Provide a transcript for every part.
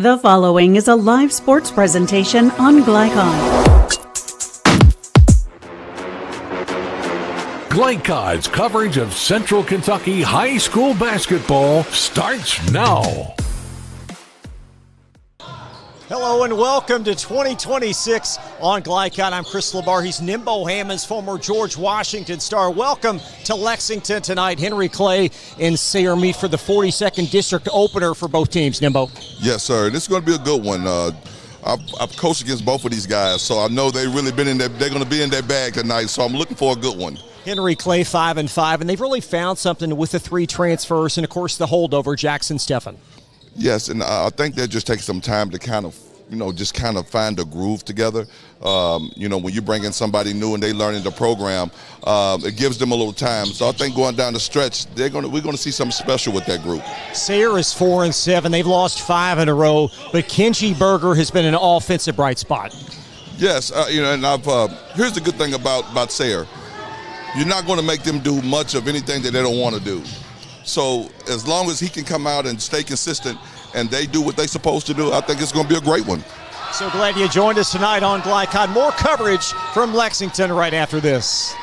The following is a live sports presentation on Glycon. Glycon's coverage of Central Kentucky high school basketball starts now. Hello and welcome to 2026 on Glycon. I'm Chris LaBar. He's Nimbo Hammond's former George Washington star. Welcome to Lexington tonight. Henry Clay and Sayre meet for the 42nd district opener for both teams. Nimbo. Yes, sir. This is going to be a good one. I've coached against both of these guys, so I know they've really been in their, they're going to be in their bag tonight, so I'm looking for a good one. Henry Clay 5-5, and they've really found something with the 3 transfers and, of course, the holdover, Jackson Steffen. Yes, and I think they're just taking some time to kind of, just kind of find a groove together. When you bring in somebody new and they learning the program, it gives them a little time. So I think going down the stretch, we're going to see something special with that group. Sayre is 4-7. They've lost 5 in a row, but Kenji Berger has been an offensive bright spot. Yes, and here's the good thing about Sayre. You're not going to make them do much of anything that they don't want to do. So as long as he can come out and stay consistent and they do what they're supposed to do, I think it's going to be a great one. So glad you joined us tonight on Glycon. More coverage from Lexington right after this.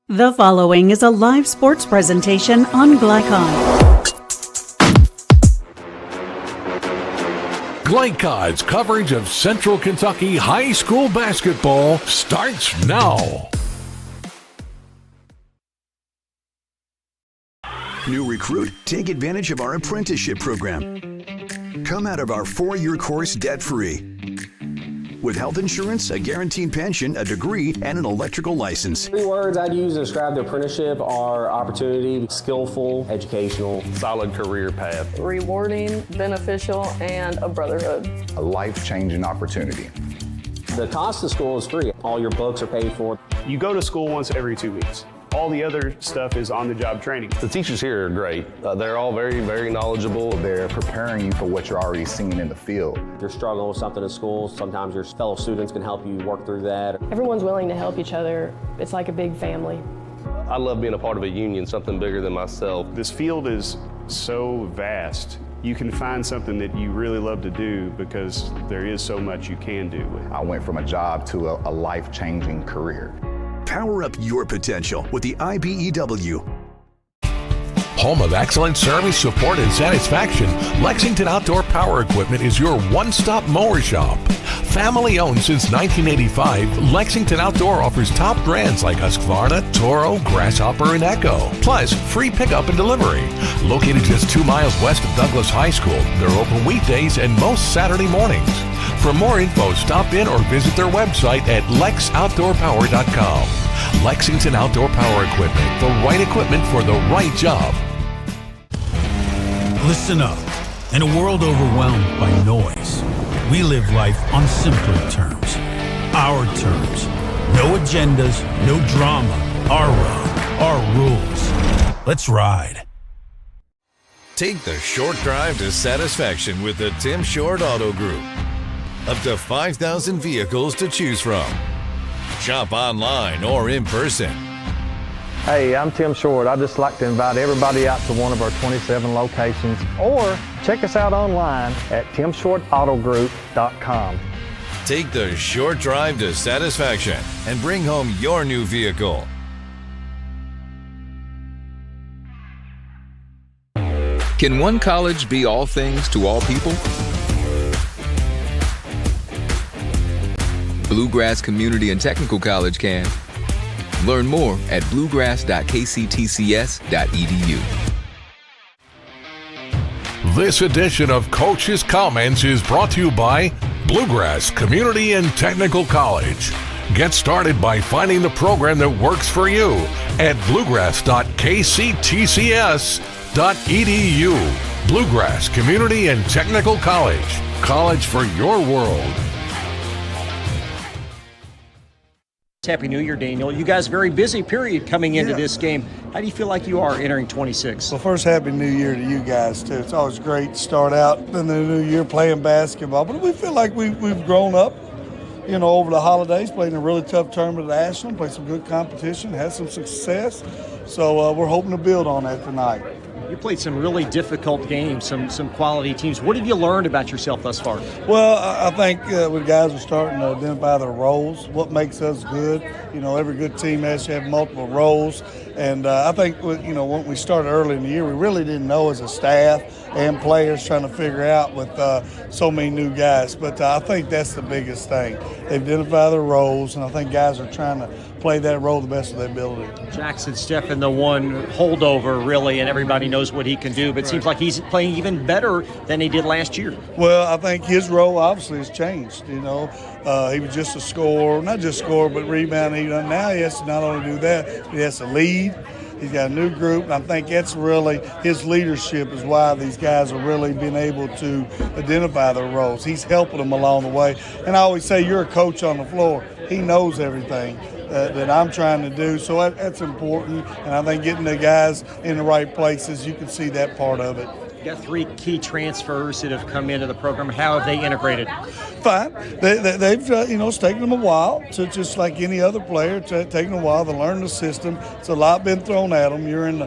The following is a live sports presentation on Glycon. Glycon's coverage of Central Kentucky high school basketball starts now. New recruit, take advantage of our apprenticeship program. Come out of our 4-year course debt-free. With health insurance, a guaranteed pension, a degree, and an electrical license. 3 words I'd use to describe the apprenticeship are opportunity, skillful, educational, solid career path, rewarding, beneficial, and a brotherhood. A life-changing opportunity. The cost of school is free. All your books are paid for. You go to school once every 2 weeks. All the other stuff is on-the-job training. The teachers here are great. They're all very, very knowledgeable. They're preparing you for what you're already seeing in the field. If you're struggling with something in school, sometimes your fellow students can help you work through that. Everyone's willing to help each other. It's like a big family. I love being a part of a union, something bigger than myself. This field is so vast. You can find something that you really love to do because there is so much you can do. I went from a job to a life-changing career. Power up your potential with the IBEW. Home of excellent service, support, and satisfaction, Lexington Outdoor Power Equipment is your one-stop mower shop. Family owned since 1985, Lexington Outdoor offers top brands like Husqvarna, Toro, Grasshopper, and Echo. Plus, free pickup and delivery. Located just 2 miles west of Douglas High School, they're open weekdays and most Saturday mornings. For more info, stop in or visit their website at lexoutdoorpower.com. Lexington Outdoor Power Equipment, the right equipment for the right job. Listen up. In a world overwhelmed by noise, we live life on simpler terms. Our terms. No agendas, no drama. Our road, our rules. Let's ride. Take the short drive to satisfaction with the Tim Short Auto Group. Up to 5,000 vehicles to choose from. Shop online or in person. Hey, I'm Tim Short. I'd just like to invite everybody out to one of our 27 locations, or check us out online at timshortautogroup.com. Take the short drive to satisfaction and bring home your new vehicle. Can one college be all things to all people? Bluegrass Community and Technical College can. Learn more at bluegrass.kctcs.edu. This edition of Coach's Comments is brought to you by Bluegrass Community and Technical College. Get started by finding the program that works for you at bluegrass.kctcs.edu. Bluegrass Community and Technical College. College for your world. Happy New Year, Daniel. You guys, very busy period coming into this game. How do you feel like you are entering 26? Well, first, Happy New Year to you guys, too. It's always great to start out in the new year playing basketball. But we feel like we've grown up, you know, over the holidays, played in a really tough tournament at Ashland, played some good competition, had some success. So we're hoping to build on that tonight. You played some really difficult games, some quality teams. What have you learned about yourself thus far? Well, I think when guys are starting to identify their roles, what makes us good. You know, every good team has to have multiple roles. And I think, you know, when we started early in the year, we really didn't know as a staff and players trying to figure out with so many new guys. But I think that's the biggest thing. They identify their roles, and I think guys are trying to play that role the best of their ability. Jackson Steffen, the one holdover, really, and everybody knows what he can do, but it seems like he's playing even better than he did last year. Well, I think his role obviously has changed. You know, he was just a scorer, not just scorer, but rebounding. Now he has to not only do that, but he has to lead. He's got a new group, and I think that's really his leadership is why these guys are really being able to identify their roles. He's helping them along the way. And I always say, you're a coach on the floor. He knows everything that I'm trying to do, so that's important. And I think getting the guys in the right places, you can see that part of it. You got 3 key transfers that have come into the program. How have they integrated? Fine. They've you know, it's taken them a while, to just like any other player, taking a while to learn the system. It's a lot been thrown at them. You're in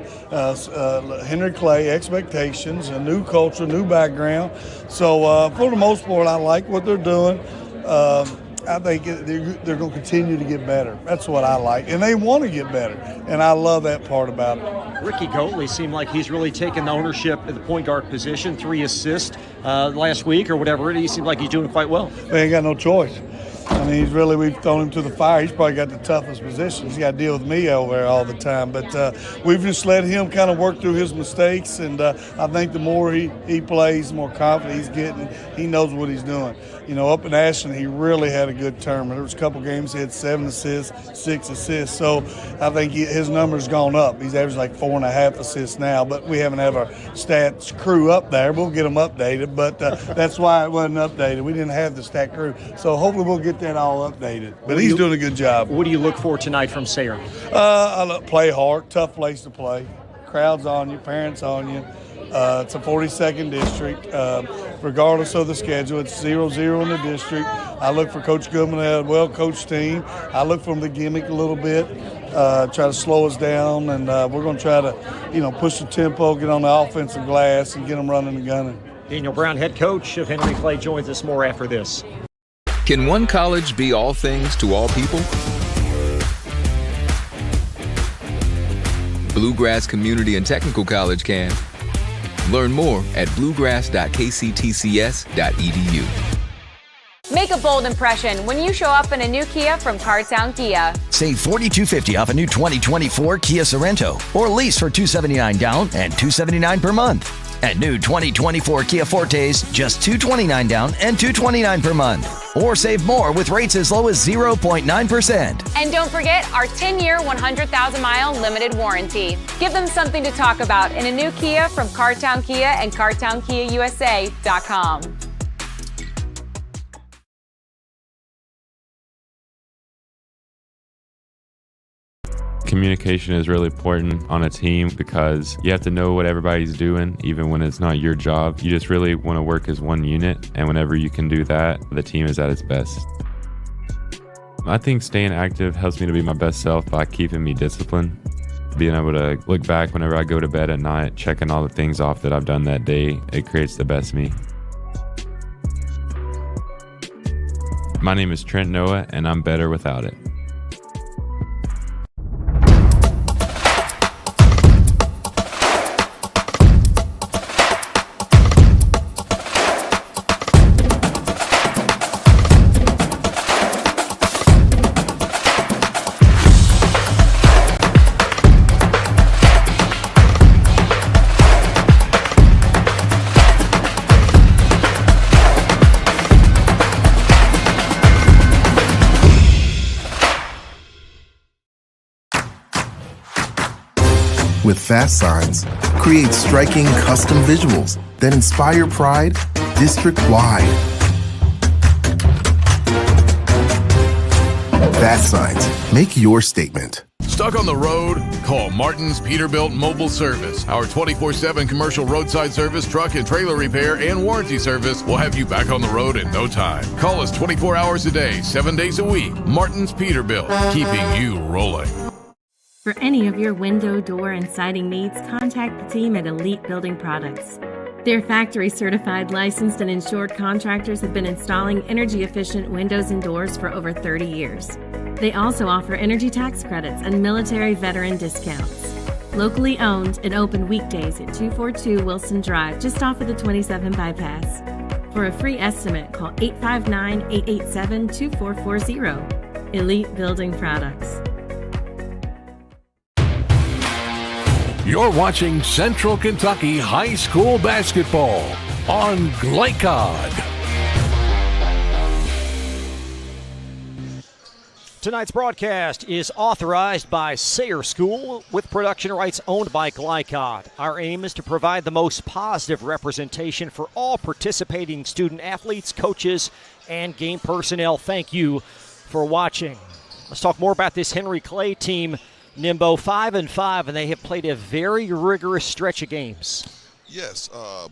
Henry Clay, expectations, a new culture, new background. So for the most part, I like what they're doing. I think they're going to continue to get better. That's what I like. And they want to get better. And I love that part about it. Ricky Goatley seemed like he's really taken the ownership of the point guard position, 3 assists last week or whatever. He seems like he's doing quite well. They ain't got no choice. I mean, we've thrown him to the fire. He's probably got the toughest position. He's got to deal with me over there all the time. But we've just let him kind of work through his mistakes. And I think the more he plays, the more confident he's getting. He knows what he's doing. You know, up in Ashland, he really had a good tournament. There was a couple games he had 7 assists, 6 assists. So I think his number's gone up. He's averaged like 4.5 assists now. But we haven't had our stats crew up there. We'll get them updated. But that's why it wasn't updated. We didn't have the stat crew. So hopefully we'll get that all updated. But he's doing a good job. What do you look for tonight from Sayre? Play hard, tough place to play. Crowds on you, parents on you. It's a 42nd district. Regardless of the schedule, it's 0-0 in the district. I look for Coach Goodman to have a well-coached team. I look for him to gimmick a little bit, try to slow us down, and we're going to try to, you know, push the tempo, get on the offensive glass, and get them running and gunning. Daniel Brown, head coach of Henry Clay, joins us more after this. Can one college be all things to all people? Bluegrass Community and Technical College can. Learn more at bluegrass.kctcs.edu. Make a bold impression when you show up in a new Kia from Cardtown Kia. Save $4,250 off a new 2024 Kia Sorento, or lease for $279 down and $279 per month. And new 2024 Kia Fortes, just $229 down and $229 per month. Or save more with rates as low as 0.9%. And don't forget our 10-year, 100,000-mile limited warranty. Give them something to talk about in a new Kia from Cardtown Kia and CardtownKiaUSA.com. Communication is really important on a team because you have to know what everybody's doing, even when it's not your job. You just really want to work as one unit, and whenever you can do that, the team is at its best. I think staying active helps me to be my best self by keeping me disciplined. Being able to look back whenever I go to bed at night, checking all the things off that I've done that day, it creates the best me. My name is Trent Noah, and I'm better without it. with fast signs, create striking custom visuals that inspire pride district-wide. Fast signs, make your statement. Stuck on the road? Call Martin's Peterbilt Mobile Service. Our 24/7 commercial roadside service, truck and trailer repair, and warranty service will have you back on the road in no time. Call us 24 hours a day, 7 days a week. Martin's Peterbilt, keeping you rolling. For any of your window, door, and siding needs, contact the team at Elite Building Products. Their factory-certified, licensed, and insured contractors have been installing energy-efficient windows and doors for over 30 years. They also offer energy tax credits and military veteran discounts. Locally owned and open weekdays at 242 Wilson Drive, just off of the 27 bypass. For a free estimate, call 859-887-2440. Elite Building Products. You're watching Central Kentucky High School Basketball on Glycod. Tonight's broadcast is authorized by Sayre School with production rights owned by Glycod. Our aim is to provide the most positive representation for all participating student athletes, coaches, and game personnel. Thank you for watching. Let's talk more about this Henry Clay team. Nimbo 5-5, and they have played a very rigorous stretch of games. Yes, I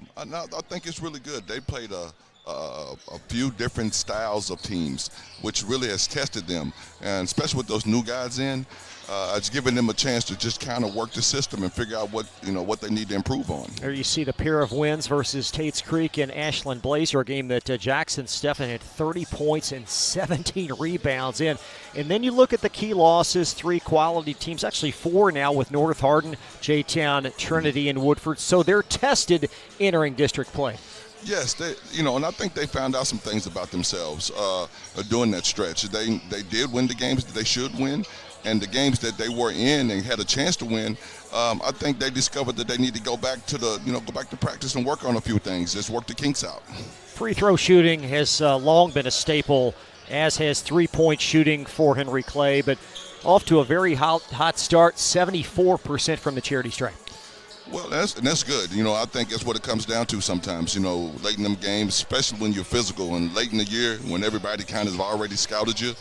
think it's really good. They played a few different styles of teams, which really has tested them, and especially with those new guys in, it's given them a chance to just kind of work the system and figure out what they need to improve on. There you see the pair of wins versus Tates Creek and Ashland Blazer, a game that Jackson Steffen had 30 points and 17 rebounds in. And then you look at the key losses, 3 quality teams, actually 4 now with North Hardin, J-Town, Trinity, and Woodford. So they're tested entering district play. Yes, and I think they found out some things about themselves during that stretch. They did win the games that they should win, and the games that they were in and had a chance to win. I think they discovered that they need to go back to practice and work on a few things. Just work the kinks out. Free throw shooting has long been a staple, as has three-point shooting for Henry Clay, but off to a very hot start, 74% from the charity stripe. Well, that's good. I think that's what it comes down to sometimes, late in them games, especially when you're physical and late in the year when everybody kind of already scouted you.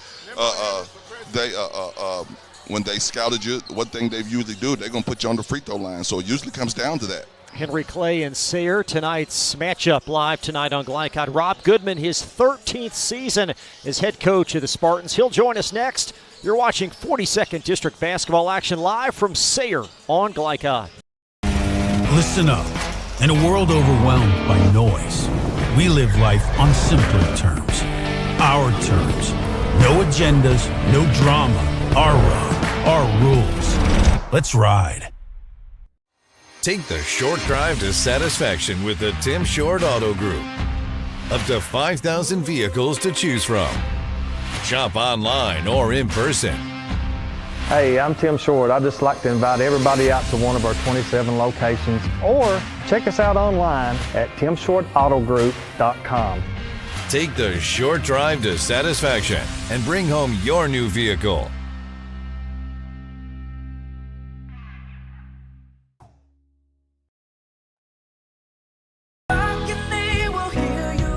When they scouted you, one thing they usually do, they're going to put you on the free throw line. So it usually comes down to that. Henry Clay and Sayre, tonight's matchup live tonight on Glycod. Rob Goodman, his 13th season as head coach of the Spartans. He'll join us next. You're watching 42nd District Basketball action live from Sayre on Glycod. Listen up. In a world overwhelmed by noise, we live life on simpler terms. Our terms. No agendas, no drama. Our road, our rules. Let's ride. Take the short drive to satisfaction with the Tim Short Auto Group. Up to 5,000 vehicles to choose from. Shop online or in person. Hey, I'm Tim Short. I'd just like to invite everybody out to one of our 27 locations, or check us out online at timshortautogroup.com. Take the short drive to satisfaction and bring home your new vehicle.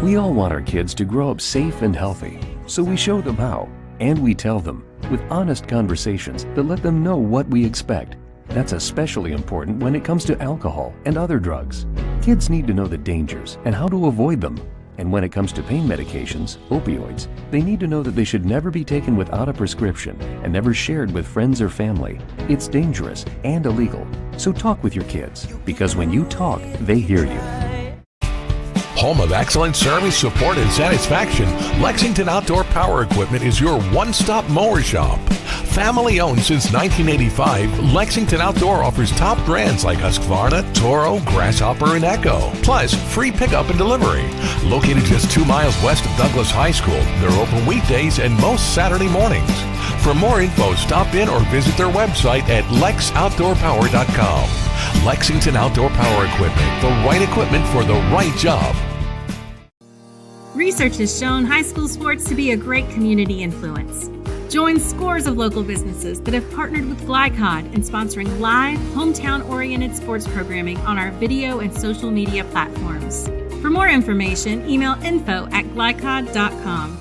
We all want our kids to grow up safe and healthy, so we show them how, and we tell them with honest conversations that let them know what we expect. That's especially important when it comes to alcohol and other drugs. Kids need to know the dangers and how to avoid them. And when it comes to pain medications, opioids, they need to know that they should never be taken without a prescription and never shared with friends or family. It's dangerous and illegal. So talk with your kids, because when you talk, they hear you. Home of excellent service, support, and satisfaction, Lexington Outdoor Power Equipment is your one-stop mower shop. Family owned since 1985, Lexington Outdoor offers top brands like Husqvarna, Toro, Grasshopper, and Echo. Plus, free pickup and delivery. Located just 2 miles west of Douglas High School, they're open weekdays and most Saturday mornings. For more info, stop in or visit their website at lexoutdoorpower.com. Lexington Outdoor Power Equipment, the right equipment for the right job. Research has shown high school sports to be a great community influence. Join scores of local businesses that have partnered with Glycod in sponsoring live, hometown-oriented sports programming on our video and social media platforms. For more information, email info@glycod.com.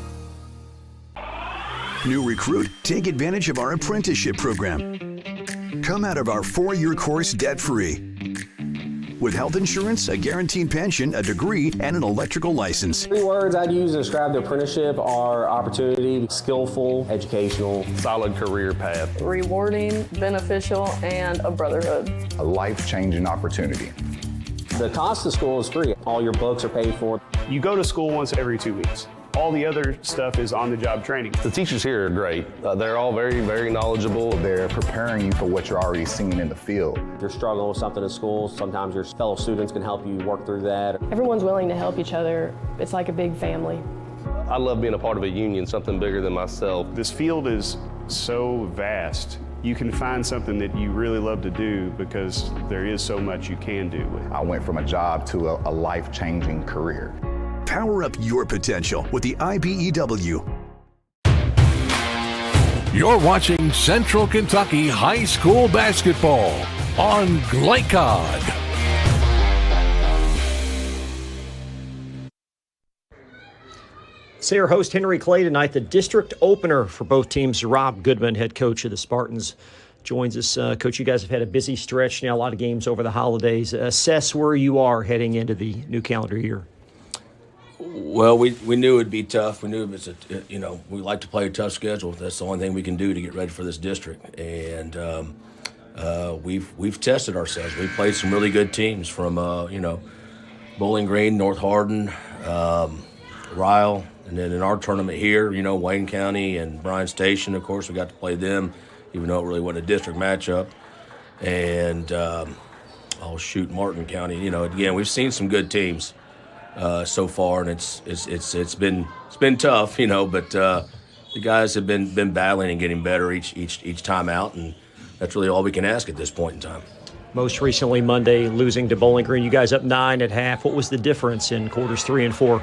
New recruit, take advantage of our apprenticeship program. Come out of our 4-year course debt-free. With health insurance, a guaranteed pension, a degree, and an electrical license. 3 words I'd use to describe the apprenticeship are opportunity, skillful, educational, solid career path, rewarding, beneficial, and a brotherhood. A life-changing opportunity. The cost of school is free. All your books are paid for. You go to school once every 2 weeks. All the other stuff is on-the-job training. The teachers here are great. They're all very, very knowledgeable. They're preparing you for what you're already seeing in the field. If you're struggling with something at school, sometimes your fellow students can help you work through that. Everyone's willing to help each other. It's like a big family. I love being a part of a union, something bigger than myself. This field is so vast. You can find something that you really love to do because there is so much you can do with it. I went from a job to a life-changing career. Power up your potential with the IBEW. You're watching Central Kentucky High School Basketball on Glycod. Sayre host Henry Clay tonight, the district opener for both teams. Rob Goodman, head coach of the Spartans, joins us. Coach, you guys have had a busy stretch now, a lot of games over the holidays. Assess where you are heading into the new calendar year. Well, we knew it would be tough. We knew we like to play a tough schedule. That's the only thing we can do to get ready for this district. And we've tested ourselves. We've played some really good teams from Bowling Green, North Hardin, Ryle, and then in our tournament here, Wayne County and Bryan Station. Of course, we got to play them, even though it really wasn't a district matchup. And Martin County. Again, we've seen some good teams so far, and it's been tough, but the guys have been battling and getting better each time out, and that's really all we can ask at this point in time. Most recently Monday, losing to Bowling Green. You guys up 9 at half. What was the difference in quarters 3 and 4?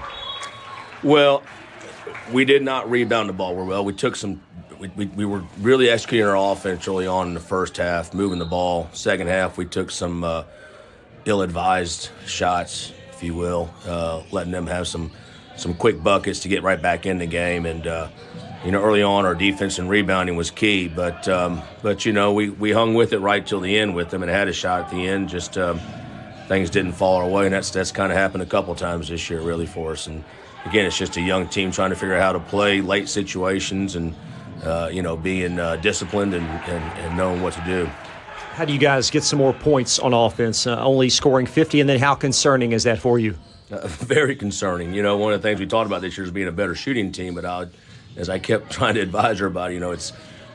Well, we did not rebound the ball well. We took some. We were really executing our offense early on in the first half, moving the ball. Second half, we took some ill-advised shots, if you will, letting them have some quick buckets to get right back in the game. And early on, our defense and rebounding was key. But we hung with it right till the end with them and had a shot at the end. Just things didn't fall our way, and that's kind of happened a couple times this year, really, for us. And again, it's just a young team trying to figure out how to play late situations and being disciplined and knowing what to do. How do you guys get some more points on offense? Only scoring 50, and then how concerning is that for you? Very concerning. One of the things we talked about this year is being a better shooting team, but as I kept trying to advise everybody, are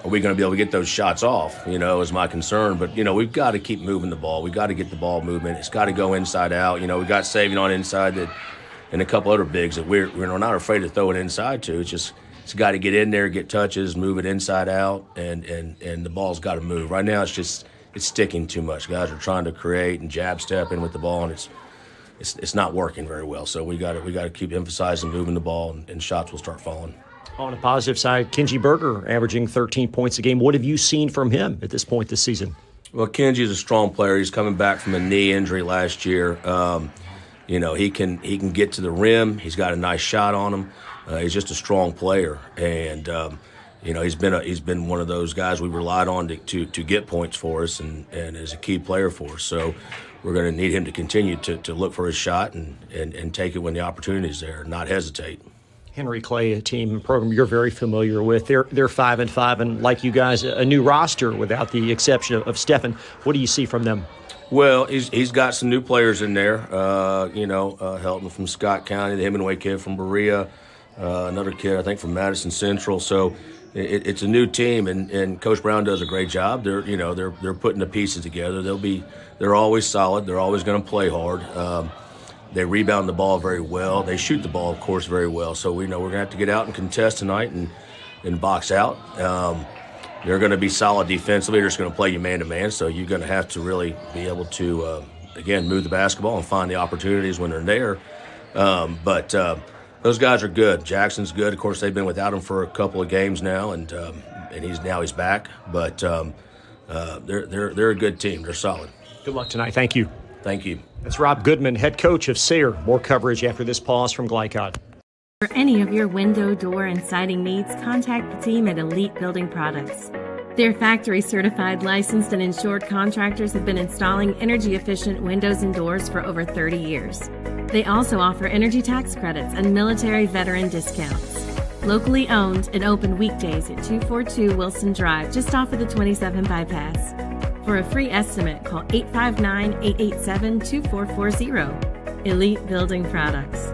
we going to be able to get those shots off, is my concern. But, we've got to keep moving the ball. We've got to get the ball movement. It's got to go inside out. We got Savion on inside and a couple other bigs that we're not afraid to throw it inside to. It's got to get in there, get touches, move it inside out, and the ball's got to move. Right now it's sticking too much. Guys are trying to create and jab step in with the ball, and it's not working very well. So we got to keep emphasizing moving the ball, and shots will start falling. On the positive side, Kenji Berger averaging 13 points a game. What have you seen from him at this point this season? Well, Kenji's a strong player. He's coming back from a knee injury last year. He can get to the rim. He's got a nice shot on him. He's just a strong player, and he's been one of those guys we relied on to get points for us, and is a key player for us. So we're going to need him to continue to look for his shot and take it when the opportunity is there, not hesitate. Henry Clay, a team program you're very familiar with. They're 5-5, and like you guys, a new roster without the exception of Stephen. What do you see from them? Well, he's got some new players in there. Helton from Scott County, the Hemingway kid from Berea, another kid I think from Madison Central. So it's a new team, and Coach Brown does a great job. They're putting the pieces together. They're always solid. They're always going to play hard. They rebound the ball very well. They shoot the ball, of course, very well. So we know we're going to have to get out and contest tonight and box out. They're going to be solid defensively. They're just going to play you man-to-man. So you're going to have to really be able to, again, move the basketball and find the opportunities when they're there. But Those guys are good. Jackson's good. Of course, they've been without him for a couple of games now, and he's back. But they're a good team. They're solid. Good luck tonight. Thank you. Thank you. That's Rob Goodman, head coach of Sayre. More coverage after this pause from Glycod. For any of your window, door, and siding needs, contact the team at Elite Building Products. Their factory-certified, licensed, and insured contractors have been installing energy-efficient windows and doors for over 30 years. They also offer energy tax credits and military veteran discounts. Locally owned and open weekdays at 242 Wilson Drive, just off of the 27 bypass. For a free estimate, call 859-887-2440. Elite Building Products.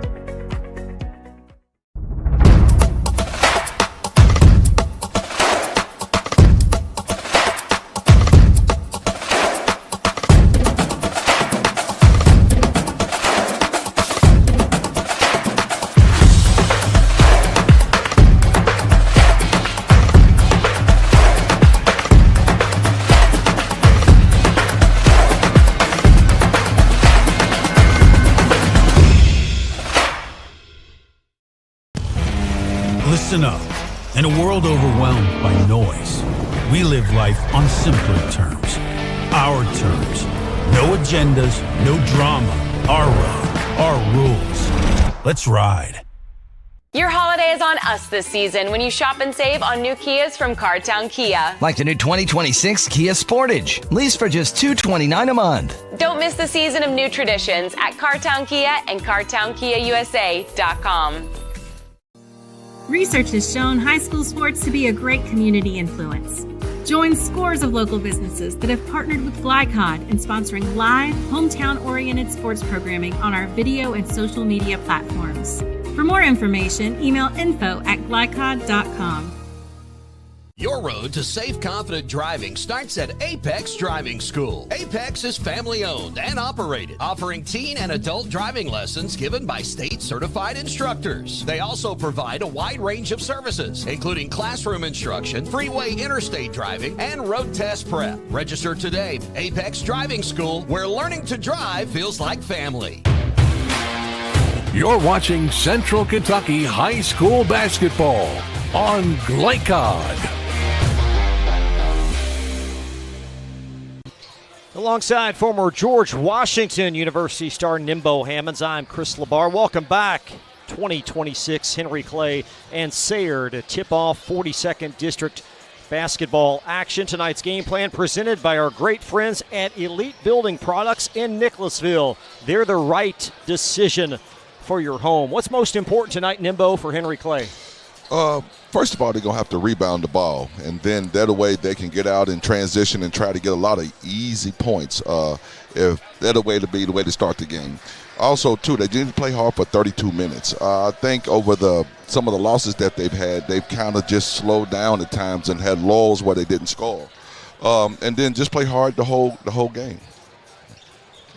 Listen up. In a world overwhelmed by noise, we live life on simpler terms. Our terms. No agendas, no drama. Our road, our rules. Let's ride. Your holiday is on us this season when you shop and save on new Kias from Cartown Kia. Like the new 2026 Kia Sportage. Lease for just $229 a month. Don't miss the season of new traditions at Cartown Kia and CartownKiaUSA.com. Research has shown high school sports to be a great community influence. Join scores of local businesses that have partnered with Glycod in sponsoring live, hometown-oriented sports programming on our video and social media platforms. For more information, email info@glycod.com. Your road to safe, confident driving starts at Apex Driving School. Apex is family-owned and operated, offering teen and adult driving lessons given by state-certified instructors. They also provide a wide range of services, including classroom instruction, freeway interstate driving, and road test prep. Register today. Apex Driving School, where learning to drive feels like family. You're watching Central Kentucky High School Basketball on Glycod. Alongside former George Washington University star Nimbo Hammonds, I'm Chris LeBar. Welcome back. 2026 Henry Clay and Sayre to tip off 42nd District basketball action. Tonight's game plan presented by our great friends at Elite Building Products in Nicholasville. They're the right decision for your home. What's most important tonight, Nimbo, for Henry Clay? First of all, they're going to have to rebound the ball, and then that way they can get out and transition and try to get a lot of easy points. If that way to be the way to start the game. Also, too, they didn't play hard for 32 minutes. I think over some of the losses that they've had, they've kind of just slowed down at times and had lulls where they didn't score. And then just play hard the whole game.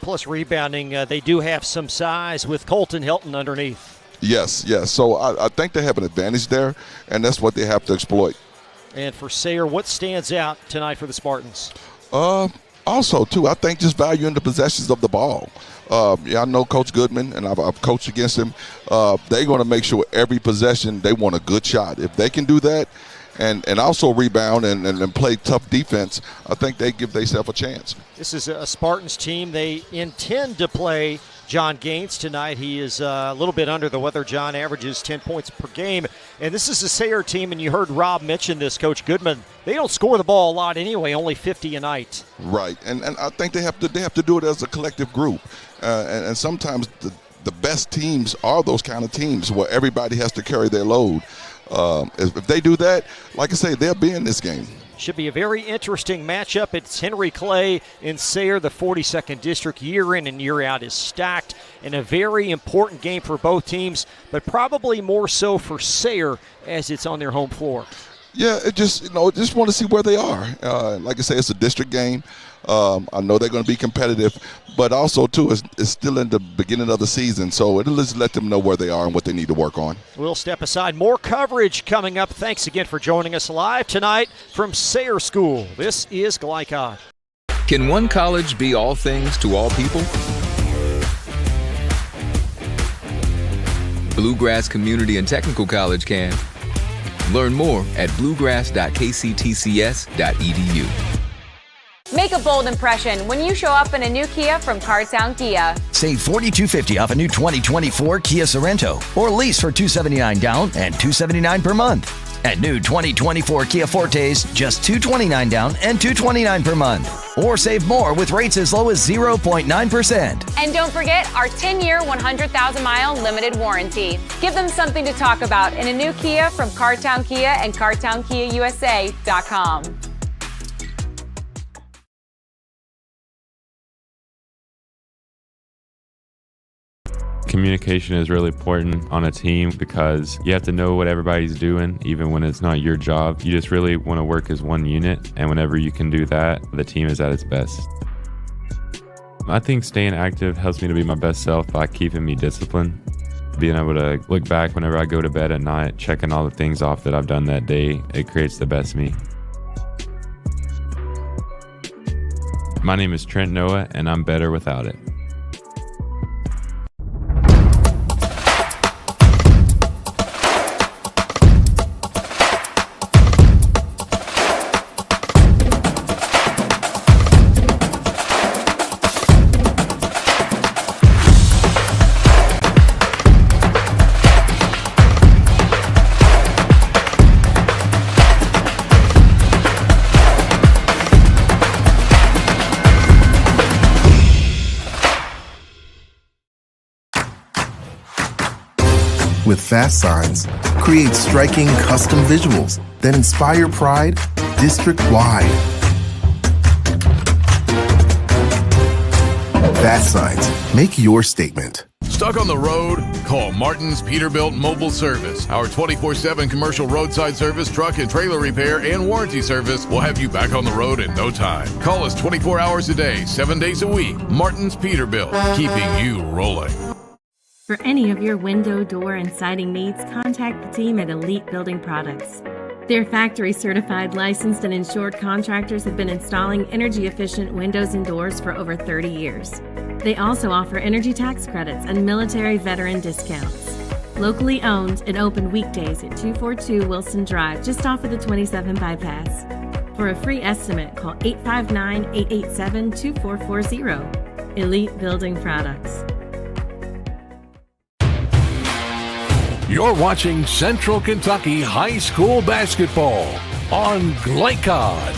Plus rebounding, they do have some size with Colton Hilton underneath. Yes. So I think they have an advantage there, and that's what they have to exploit. And for Sayre, what stands out tonight for the Spartans? Also, too, I think just valuing the possessions of the ball. I know Coach Goodman, and I've coached against him. They're going to make sure every possession they want a good shot. If they can do that and also rebound and play tough defense, I think they give themselves a chance. This is a Spartans team. They intend to play John Gaines tonight. He is a little bit under the weather. John averages 10 points per game. And this is a Sayre team, and you heard Rob mention this, Coach Goodman. They don't score the ball a lot anyway, only 50 a night. Right, and I think they have to do it as a collective group. And sometimes the best teams are those kind of teams where everybody has to carry their load. If they do that, like I say, they'll be in this game. Should be a very interesting matchup. It's Henry Clay and Sayre. The 42nd District year in and year out is stacked, and a very important game for both teams, but probably more so for Sayre as it's on their home floor. Yeah, just want to see where they are. Like I say, it's a district game. I know they're going to be competitive, but also, too, it's still in the beginning of the season, so it'll just let them know where they are and what they need to work on. We'll step aside. More coverage coming up. Thanks again for joining us live tonight from Sayre School. This is Glycod. Can one college be all things to all people? Bluegrass Community and Technical College can. Learn more at bluegrass.kctcs.edu. Make a bold impression when you show up in a new Kia from Cartown Kia. Save $4,250 off a new 2024 Kia Sorento or lease for $279 down and $279 per month. At new 2024 Kia Fortes, just $229 down and $229 per month. Or save more with rates as low as 0.9%. And don't forget our 10-year, 100,000-mile limited warranty. Give them something to talk about in a new Kia from Cartown Kia and CartownKiaUSA.com. Communication is really important on a team because you have to know what everybody's doing, even when it's not your job. You just really want to work as one unit, and whenever you can do that, the team is at its best. I think staying active helps me to be my best self by keeping me disciplined. Being able to look back whenever I go to bed at night, checking all the things off that I've done that day, it creates the best me. My name is Trent Noah, and I'm better without it. With fast signs, create striking custom visuals that inspire pride district-wide. Fast signs, make your statement. Stuck on the road? Call Martin's Peterbilt Mobile Service. Our 24/7 commercial roadside service, truck and trailer repair, and warranty service will have you back on the road in no time. Call us 24 hours a day, 7 days a week. Martin's Peterbilt, keeping you rolling. For any of your window, door, and siding needs, contact the team at Elite Building Products. Their factory-certified, licensed, and insured contractors have been installing energy-efficient windows and doors for over 30 years. They also offer energy tax credits and military veteran discounts. Locally owned and open weekdays at 242 Wilson Drive, just off of the 27 bypass. For a free estimate, call 859-887-2440. Elite Building Products. You're watching Central Kentucky High School Basketball on Glycod.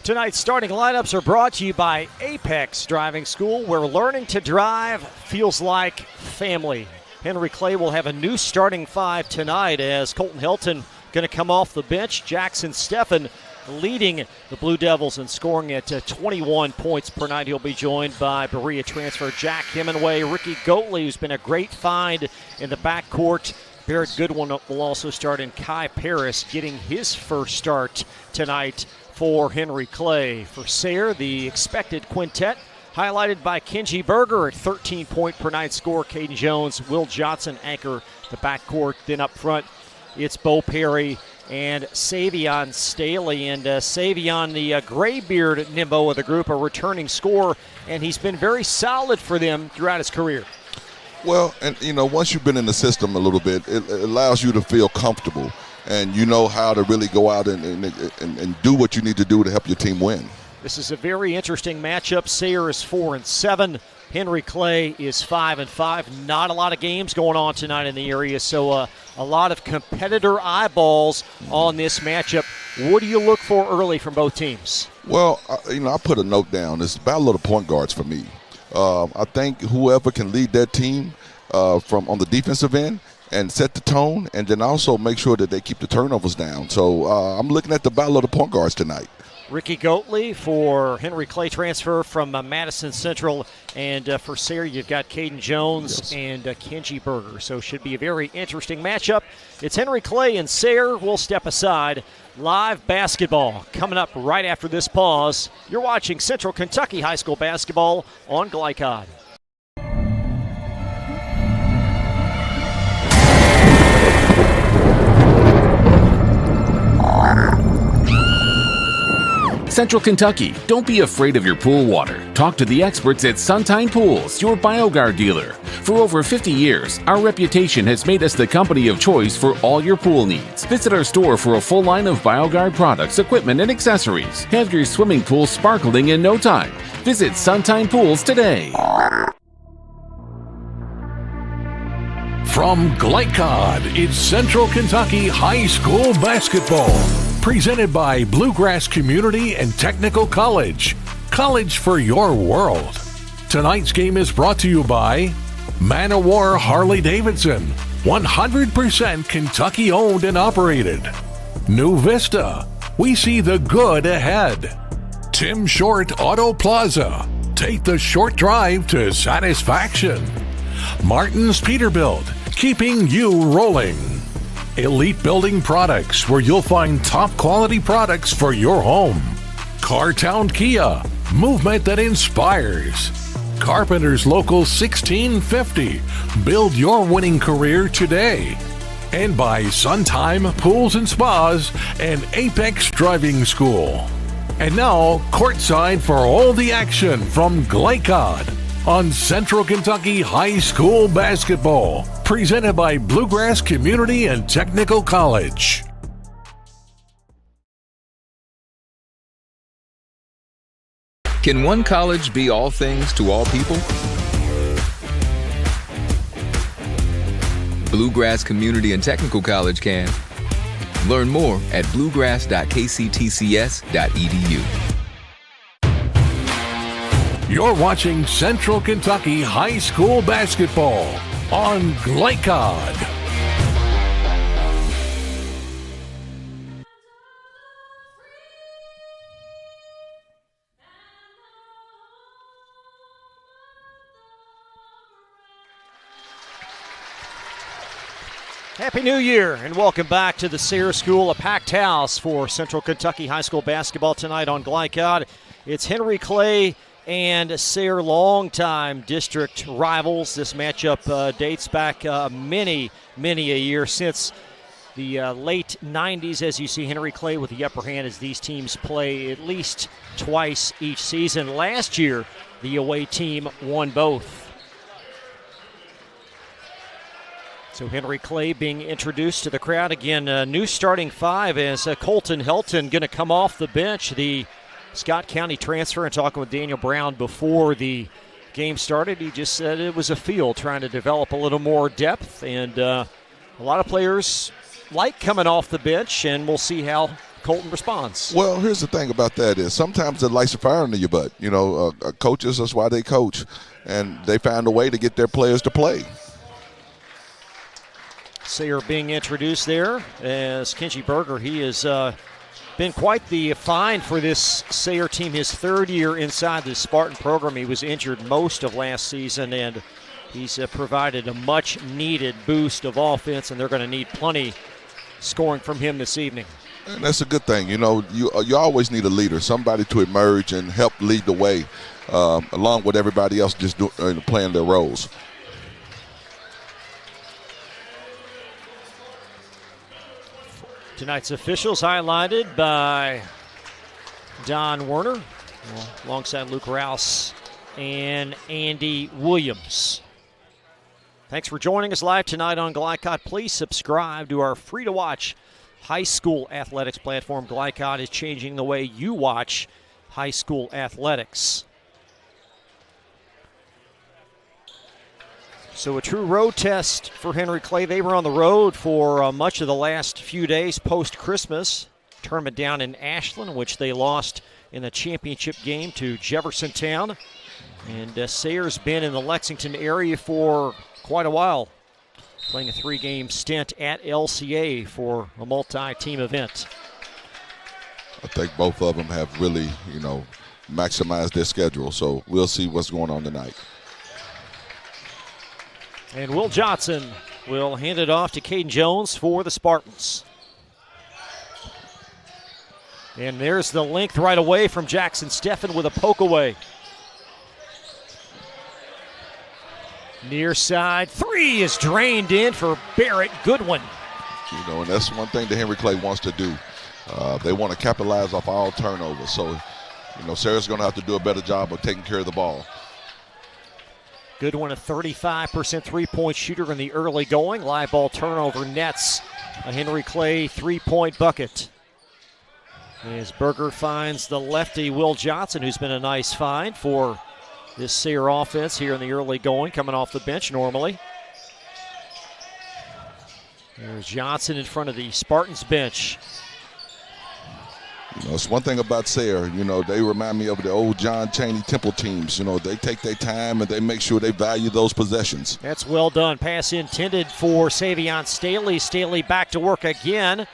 Tonight's starting lineups are brought to you by Apex Driving School, where learning to drive feels like family. Henry Clay will have a new starting five tonight as Colton Helton going to come off the bench. Jackson Steffen leading the Blue Devils in scoring at 21 points per night. He'll be joined by Berea transfer Jack Hemingway, Ricky Goatley, who's been a great find in the backcourt. Barrett Goodwin will also start, and Kai Paris getting his first start tonight for Henry Clay. For Sayre, the expected quintet highlighted by Kenji Berger at 13-point per night score. Caden Jones, Will Johnson anchor the backcourt. Then up front, it's Bo Perry and Savion Staley. And Savion, the graybeard Nimbo of the group, a returning scorer, and he's been very solid for them throughout his career. Well, and once you've been in the system a little bit, it allows you to feel comfortable, and you know how to really go out and do what you need to do to help your team win. This is a very interesting matchup. Sayre is 4-7. Henry Clay is 5-5. Not a lot of games going on tonight in the area, so a lot of competitor eyeballs on this matchup. What do you look for early from both teams? Well, I put a note down. It's about a little point guards for me. I think whoever can lead their team from on the defensive end and set the tone, and then also make sure that they keep the turnovers down. So I'm looking at the battle of the point guards tonight. Ricky Goatley for Henry Clay, transfer from Madison Central. And for Sayre, you've got Caden Jones and Kenji Berger. So should be a very interesting matchup. It's Henry Clay and Sayre. We'll step aside. Live basketball coming up right after this pause. You're watching Central Kentucky High School basketball on Glycod. Central Kentucky, don't be afraid of your pool water. Talk to the experts at Suntime Pools, your BioGuard dealer. For over 50 years, our reputation has made us the company of choice for all your pool needs. Visit our store for a full line of BioGuard products, equipment, and accessories. Have your swimming pool sparkling in no time. Visit Suntime Pools today. From Glycod, it's Central Kentucky High School basketball. Presented by Bluegrass Community and Technical College. College for your world. Tonight's game is brought to you by Man O' War Harley-Davidson. 100% Kentucky owned and operated. New Vista. We see the good ahead. Tim Short Auto Plaza. Take the short drive to satisfaction. Martin's Peterbilt. Keeping you rolling. Elite Building Products, where you'll find top quality products for your home. Cartown Kia, movement that inspires. Carpenter's Local 1650, build your winning career today. And by Suntime Pools and Spas and Apex Driving School. And now, courtside for all the action from Glycod on Central Kentucky High School basketball. Presented by Bluegrass Community and Technical College. Can one college be all things to all people? Bluegrass Community and Technical College can. Learn more at bluegrass.kctcs.edu. You're watching Central Kentucky High School basketball on Glycod. Happy New Year and welcome back to the Sayre School, a packed house for Central Kentucky High School basketball tonight on Glycod. It's Henry Clay and Sayre, longtime district rivals. This matchup dates back many a year, since the late 90s, as you see Henry Clay with the upper hand as these teams play at least twice each season. Last year, the away team won both. So Henry Clay being introduced to the crowd. Again, new starting five as Colton Helton going to come off the bench. The Scott County transfer, and talking with Daniel Brown before the game started, he just said it was a feel, trying to develop a little more depth. And a lot of players like coming off the bench, and we'll see how Colton responds. Well, here's the thing about that is sometimes it lights a fire under your butt. You know, coaches, that's why they coach, and they find a way to get their players to play. Sayre being introduced there as Kenji Berger. He has been quite the find for this Sayre team. His third year inside the Spartan program. He was injured most of last season, and he's provided a much-needed boost of offense, and they're going to need plenty scoring from him this evening. And that's a good thing. You know, you always need a leader, somebody to emerge and help lead the way, along with everybody else just playing their roles. Tonight's officials highlighted by Don Werner, alongside Luke Rouse and Andy Williams. Thanks for joining us live tonight on Glycod. Please subscribe to our free-to-watch high school athletics platform. Glycod is changing the way you watch high school athletics. So a true road test for Henry Clay. They were on the road for much of the last few days post-Christmas. Tournament down in Ashland, which they lost in the championship game to Jeffersontown. And Sayre's been in the Lexington area for quite a while, playing a 3-game stint at LCA for a multi-team event. I think both of them have really, maximized their schedule. So we'll see what's going on tonight. And Will Johnson will hand it off to Caden Jones for the Spartans. And there's the length right away from Jackson Steffen with a poke away. Near side, three is drained in for Barrett Goodwin. And that's one thing that Henry Clay wants to do. They want to capitalize off all turnovers. So Sayre's going to have to do a better job of taking care of the ball. Goodwin, a 35% three-point shooter in the early going. Live ball turnover nets a Henry Clay three-point bucket. As Berger finds the lefty Will Johnson, who's been a nice find for this Sayre offense here in the early going, coming off the bench normally. There's Johnson in front of the Spartans bench. It's one thing about Sayre, they remind me of the old John Chaney Temple teams. They take their time and they make sure they value those possessions. That's well done. Pass intended for Savion Staley. Staley back to work again.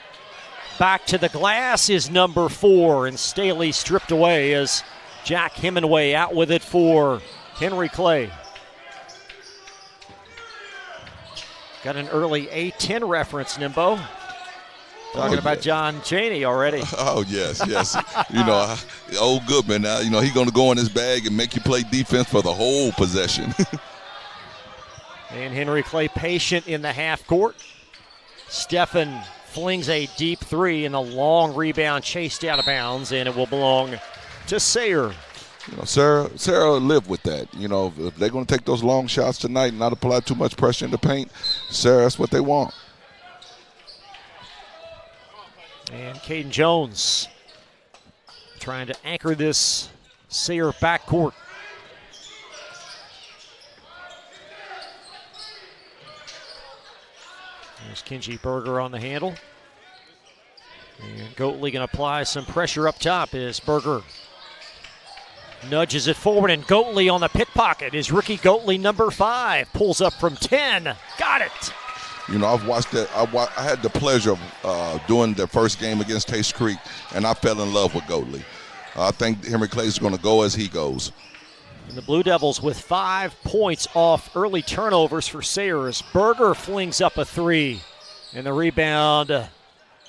Back to the glass is number 4, and Staley stripped away as Jack Hemingway out with it for Henry Clay. Got an early A10 reference, Nimbo. Talking about John Chaney already. Oh, yes. Old Goodman, he's going to go in his bag and make you play defense for the whole possession. And Henry Clay patient in the half court. Stephan flings a deep three, and a long rebound chased out of bounds, and it will belong to Sayre. Sayre will live with that. If they're going to take those long shots tonight and not apply too much pressure in the paint, Sayre, that's what they want. And Caden Jones trying to anchor this Sayre backcourt. There's Kenji Berger on the handle. And Goatley going to apply some pressure up top as Berger nudges it forward, and Goatley on the pickpocket is Ricky Goatley, number 5. Pulls up from 10. Got it. I've watched that. I had the pleasure of doing the first game against Taste Creek, and I fell in love with Goatley. I think Henry Clay is going to go as he goes. And the Blue Devils with 5 points off early turnovers for Sayre as Berger flings up a 3. And the rebound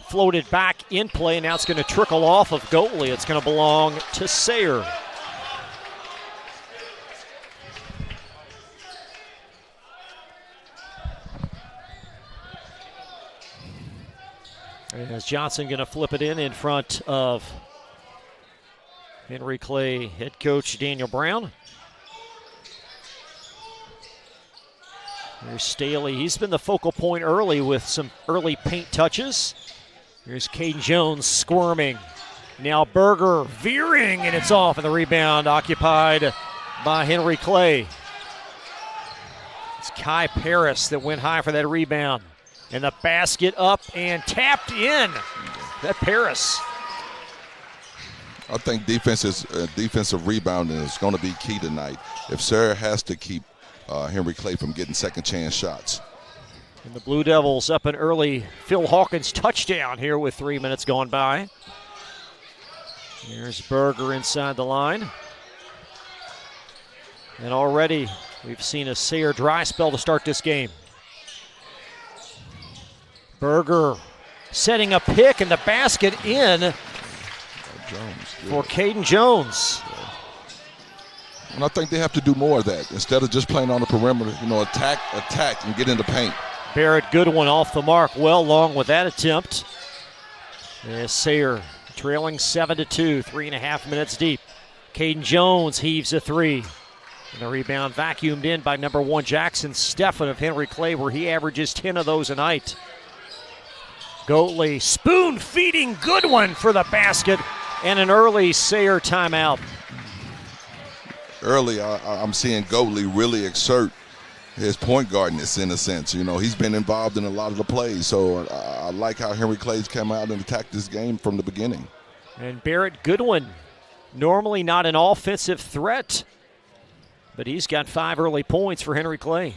floated back in play. Now it's going to trickle off of Goatley. It's going to belong to Sayre. As Johnson going to flip it in front of Henry Clay head coach Daniel Brown. Here's Staley. He's been the focal point early with some early paint touches. Here's Caden Jones squirming. Now Berger veering, and it's off, and the rebound occupied by Henry Clay. It's Kai Paris that went high for that rebound. And the basket up and tapped in. That Paris. I think defensive rebounding is going to be key tonight. If Sayre has to keep Henry Clay from getting second chance shots. And the Blue Devils up an early Phil Hawkins touchdown here with 3 minutes gone by. Here's Berger inside the line. And already we've seen a Sayre dry spell to start this game. Berger setting a pick, and the basket in for Caden Jones. And I think they have to do more of that. Instead of just playing on the perimeter, attack and get in the paint. Barrett Goodwin off the mark well long with that attempt. As Sayre trailing 7-2, 3.5 minutes deep. Caden Jones heaves a 3. And the rebound vacuumed in by number 1 Jackson Stephan of Henry Clay, where he averages 10 of those a night. Goatley spoon-feeding Goodwin for the basket, and an early Sayre timeout. Early, I'm seeing Goatley really exert his point guardness in a sense. He's been involved in a lot of the plays, so I like how Henry Clay's come out and attacked this game from the beginning. And Barrett Goodwin, normally not an offensive threat, but he's got 5 early points for Henry Clay.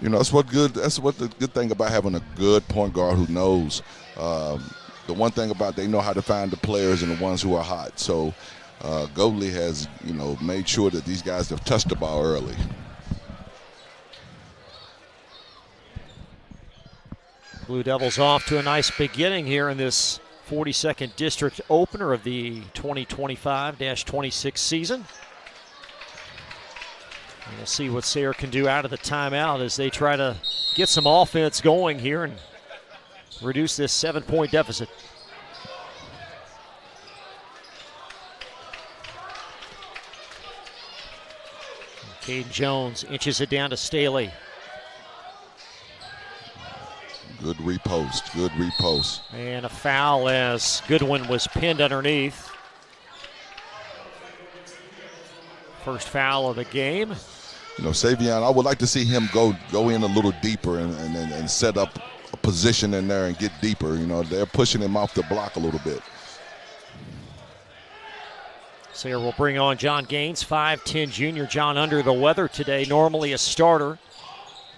That's what the good thing about having a good point guard who knows. The one thing about they know how to find the players and the ones who are hot. So Goatley has, made sure that these guys have touched the ball early. Blue Devils off to a nice beginning here in this 42nd district opener of the 2025-26 season. And we'll see what Sayre can do out of the timeout as they try to get some offense going here and reduce this 7-point deficit. Caden Jones inches it down to Staley. Good repost, good repost. And a foul as Goodwin was pinned underneath. First foul of the game. You know, Savion, I would like to see him go in a little deeper and set up a position in there and get deeper. You know, they're pushing him off the block a little bit. Sayre will bring on John Gaines, 5'10 junior. John under the weather today, normally a starter.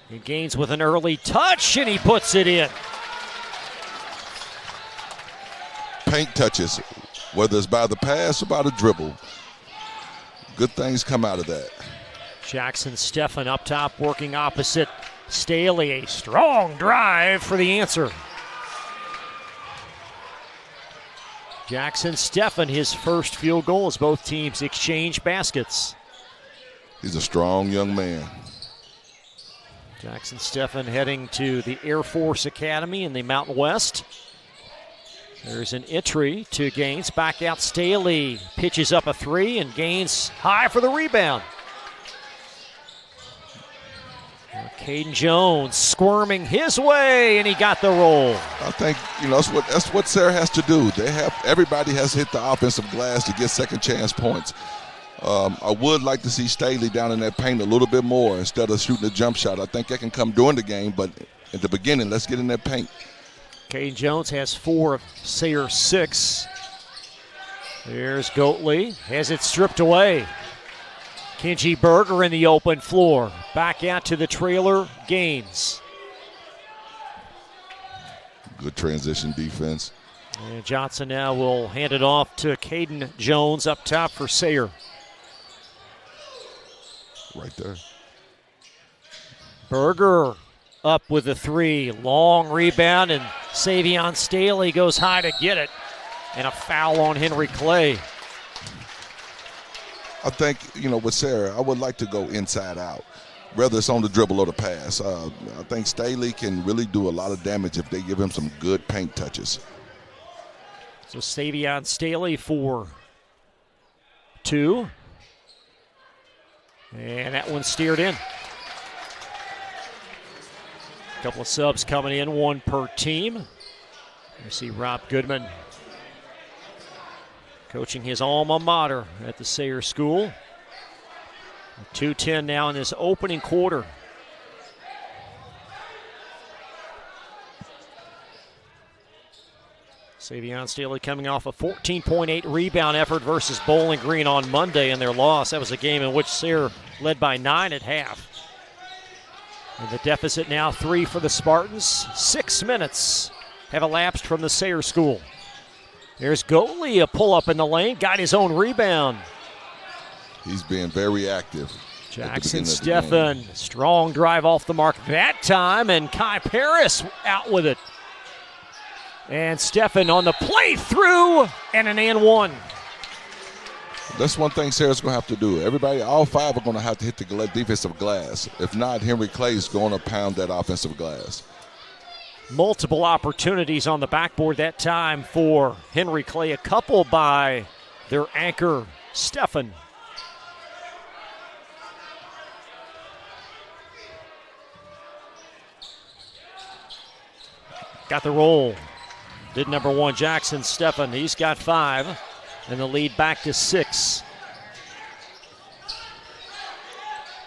And Gaines with an early touch, and he puts it in. Paint touches, whether it's by the pass or by the dribble. Good things come out of that. Jackson Steffen up top working opposite Staley. A strong drive for the answer. Jackson Steffen, his first field goal as both teams exchange baskets. He's a strong young man. Jackson Steffen heading to the Air Force Academy in the Mountain West. There's an entry to Gaines. Back out Staley. Pitches up a three, and Gaines high for the rebound. Caden Jones squirming his way, and he got the roll. I think, you know, that's what Sayre has to do. Everybody has hit the offensive glass to get second chance points. I would like to see Staley down in that paint a little bit more instead of shooting a jump shot. I think that can come during the game, but at the beginning, let's get in that paint. Caden Jones has 4 of Sayre's 6. There's Goatley, has it stripped away. Kenji Berger in the open floor. Back out to the trailer, Gaines. Good transition defense. And Johnson now will hand it off to Caden Jones up top for Sayre. Right there. Berger up with a 3. Long rebound, and Savion Staley goes high to get it. And a foul on Henry Clay. I think, you know, with Sayre, I would like to go inside out, whether it's on the dribble or the pass. I think Staley can really do a lot of damage if they give him some good paint touches. So Savion Staley for 2. And that one steered in. A couple of subs coming in, 1 per team. You see Rob Goodman coaching his alma mater at the Sayre School. 2:10 now in this opening quarter. Savion Staley coming off a 14.8 rebound effort versus Bowling Green on Monday in their loss. That was a game in which Sayre led by 9 at half. And the deficit now 3 for the Spartans. 6 minutes have elapsed from the Sayre School. There's Goatley, a pull-up in the lane, got his own rebound. He's being very active. Jackson Steffen, strong drive off the mark that time, and Kai Paris out with it. And Steffen on the play through, and an and one. That's one thing Sayre's going to have to do. Everybody, all 5 are going to have to hit the defensive glass. If not, Henry Clay's going to pound that offensive glass. Multiple opportunities on the backboard that time for Henry Clay. A couple by their anchor, Steffen. Got the roll. Did number 1, Jackson Steffen. He's got 5. And the lead back to 6.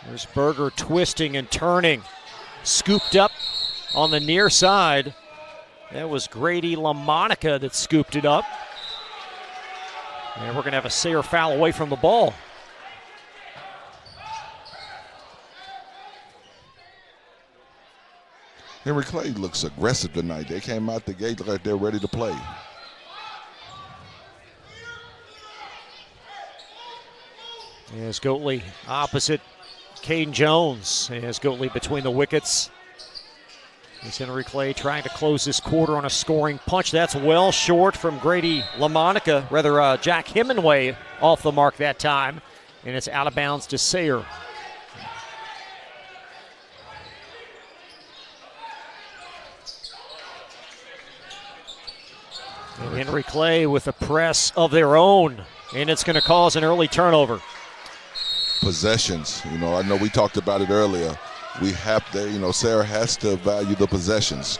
There's Berger twisting and turning. Scooped up on the near side. That was Grady LaMonica that scooped it up. And we're going to have a Sayre foul away from the ball. Henry Clay looks aggressive tonight. They came out the gate like they're ready to play. As Goatley opposite Caden Jones. As Goatley between the wickets. As Henry Clay trying to close this quarter on a scoring punch. That's well short from Grady LaMonica. Rather, Jack Hemingway off the mark that time. And it's out of bounds to Sayre. And Henry Clay with a press of their own. And it's going to cause an early turnover. possessions. You know, I know we talked about it earlier. We have to, you know, Sayre has to value the possessions.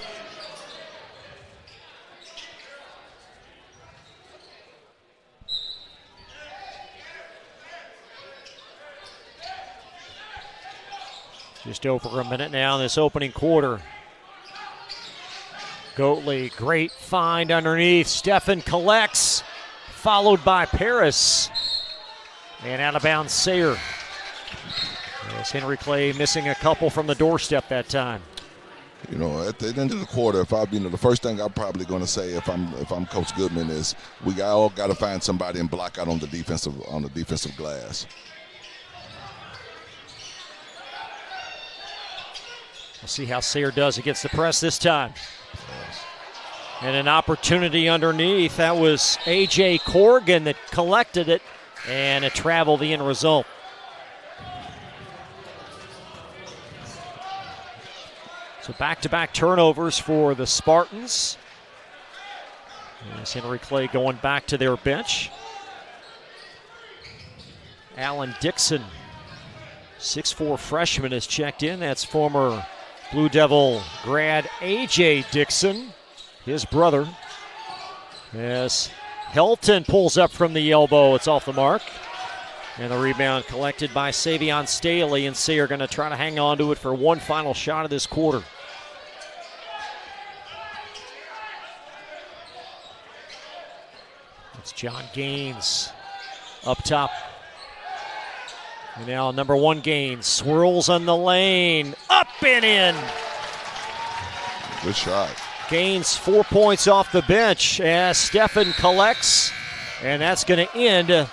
Just over a minute now in this opening quarter. Goatley, great find underneath. Steffen collects, followed by Paris. And out of bounds, Sayre. As Henry Clay missing a couple from the doorstep that time. You know, at the end of the quarter, the first thing I'm probably going to say if I'm Coach Goodman is we all got to find somebody and block out on the defensive glass. We'll see how Sayre does against the press this time. And an opportunity underneath. That was A.J. Corrigan that collected it, and a travel the end result. So back-to-back turnovers for the Spartans. As Henry Clay going back to their bench. Alan Dixon, 6'4" freshman, has checked in. That's former Blue Devil grad A.J. Dixon, his brother. As Helton pulls up from the elbow, it's off the mark. And the rebound collected by Savion Staley, and Sayre going to try to hang on to it for one final shot of this quarter. It's John Gaines up top. And now number 1 Gaines swirls on the lane, up and in. Good shot. Gaines 4 points off the bench as Steffen collects, and that's going to end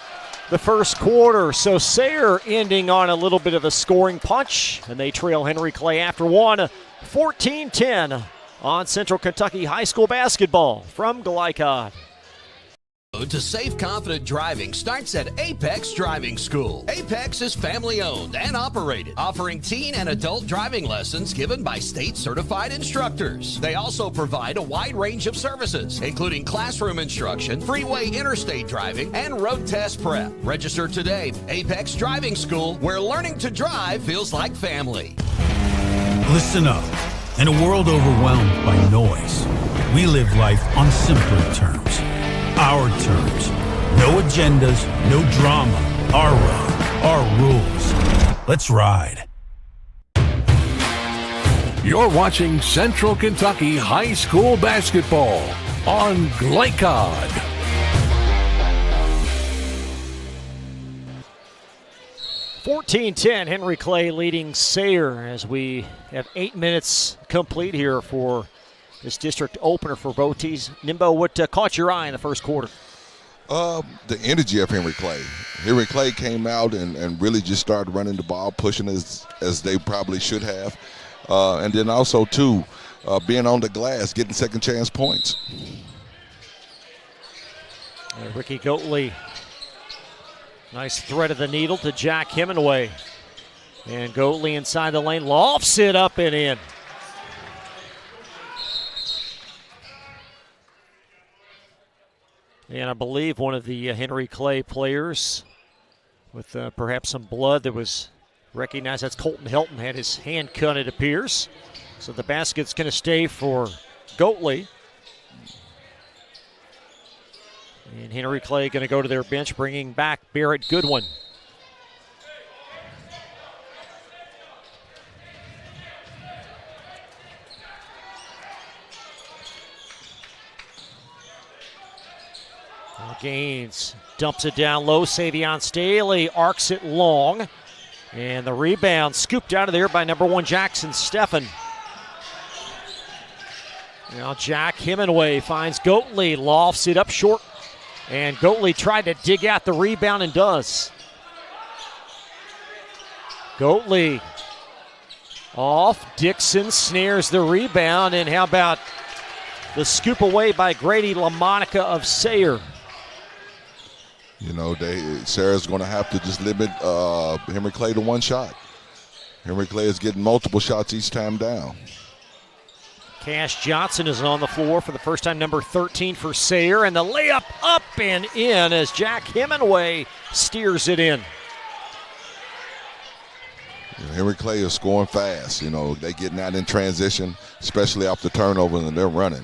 the first quarter. So Sayre ending on a little bit of a scoring punch, and they trail Henry Clay after one, 14-10 on Central Kentucky High School basketball from Glycod. To safe, confident driving starts at Apex Driving School. Apex is family-owned and operated, offering teen and adult driving lessons given by state-certified instructors. They also provide a wide range of services, including classroom instruction, freeway interstate driving, and road test prep. Register today. Apex Driving School, where learning to drive feels like family. Listen up. In a world overwhelmed by noise, we live life on simpler terms. Our terms. No agendas, no drama. Our road, our rules. Let's ride. You're watching Central Kentucky High School basketball on Glycod. (14-10), Henry Clay leading Sayre as we have 8 minutes complete here for this district opener for both teams. Nimbo, what caught your eye in the first quarter? The energy of Henry Clay. Henry Clay came out and really just started running the ball, pushing as they probably should have. And then also, too, being on the glass, getting second chance points. Ricky Goatley, nice thread of the needle to Jack Hemingway. And Goatley inside the lane, lofts it up and in. And I believe one of the Henry Clay players with perhaps some blood that was recognized. That's Colton Helton, had his hand cut, it appears. So the basket's going to stay for Goatley. And Henry Clay going to go to their bench, bringing back Barrett Goodwin. Gaines dumps it down low. Savion Staley arcs it long. And the rebound scooped out of there by number 1 Jackson Steffen. Now Jack Hemingway finds Goatley, lofts it up short. And Goatley tried to dig out the rebound and does. Goatley off. Dixon snares the rebound. And how about the scoop away by Grady LaMonica of Sayre? You know, Sayre's going to have to just limit Henry Clay to one shot. Henry Clay is getting multiple shots each time down. Cash Johnson is on the floor for the first time, number 13 for Sayre, and the layup up and in as Jack Hemingway steers it in. Henry Clay is scoring fast. You know, they getting out in transition, especially off the turnover, and they're running.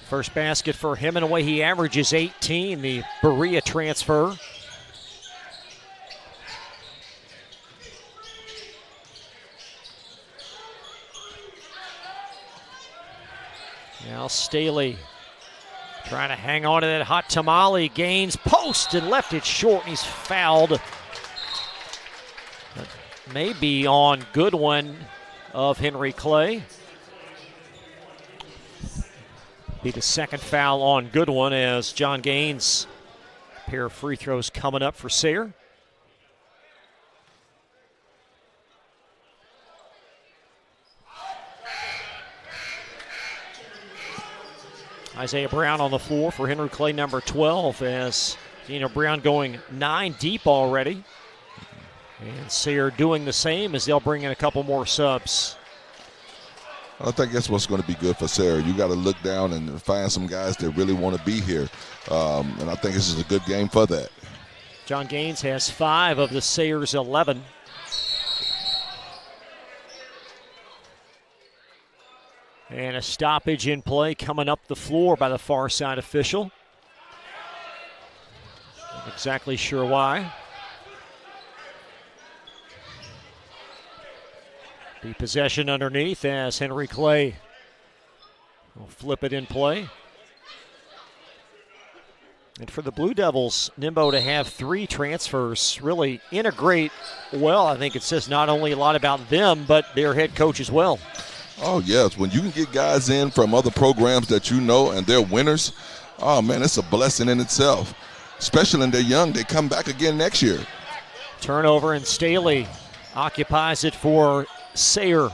First basket for Hemingway. He averages 18, the Berea transfer. Now Staley trying to hang on to that hot tamale. Gaines post and left it short, and he's fouled. Maybe on Goodwin of Henry Clay. Be the second foul on Goodwin as John Gaines. A pair of free throws coming up for Sayre. Isaiah Brown on the floor for Henry Clay, number 12, as Daniel Brown going 9 deep already. And Sayre doing the same as they'll bring in a couple more subs. I think that's what's going to be good for Sayre. You got to look down and find some guys that really want to be here. And I think this is a good game for that. John Gaines has 5 of the Sayre's 11. And a stoppage in play coming up the floor by the far side official. Not exactly sure why. The possession underneath as Henry Clay will flip it in play. And for the Blue Devils, Nimbo, to have 3 transfers really integrate well, I think it says not only a lot about them, but their head coach as well. Oh, yes. When you can get guys in from other programs that you know and they're winners, oh, man, it's a blessing in itself. Especially when they're young. They come back again next year. Turnover, and Staley occupies it for Sayre.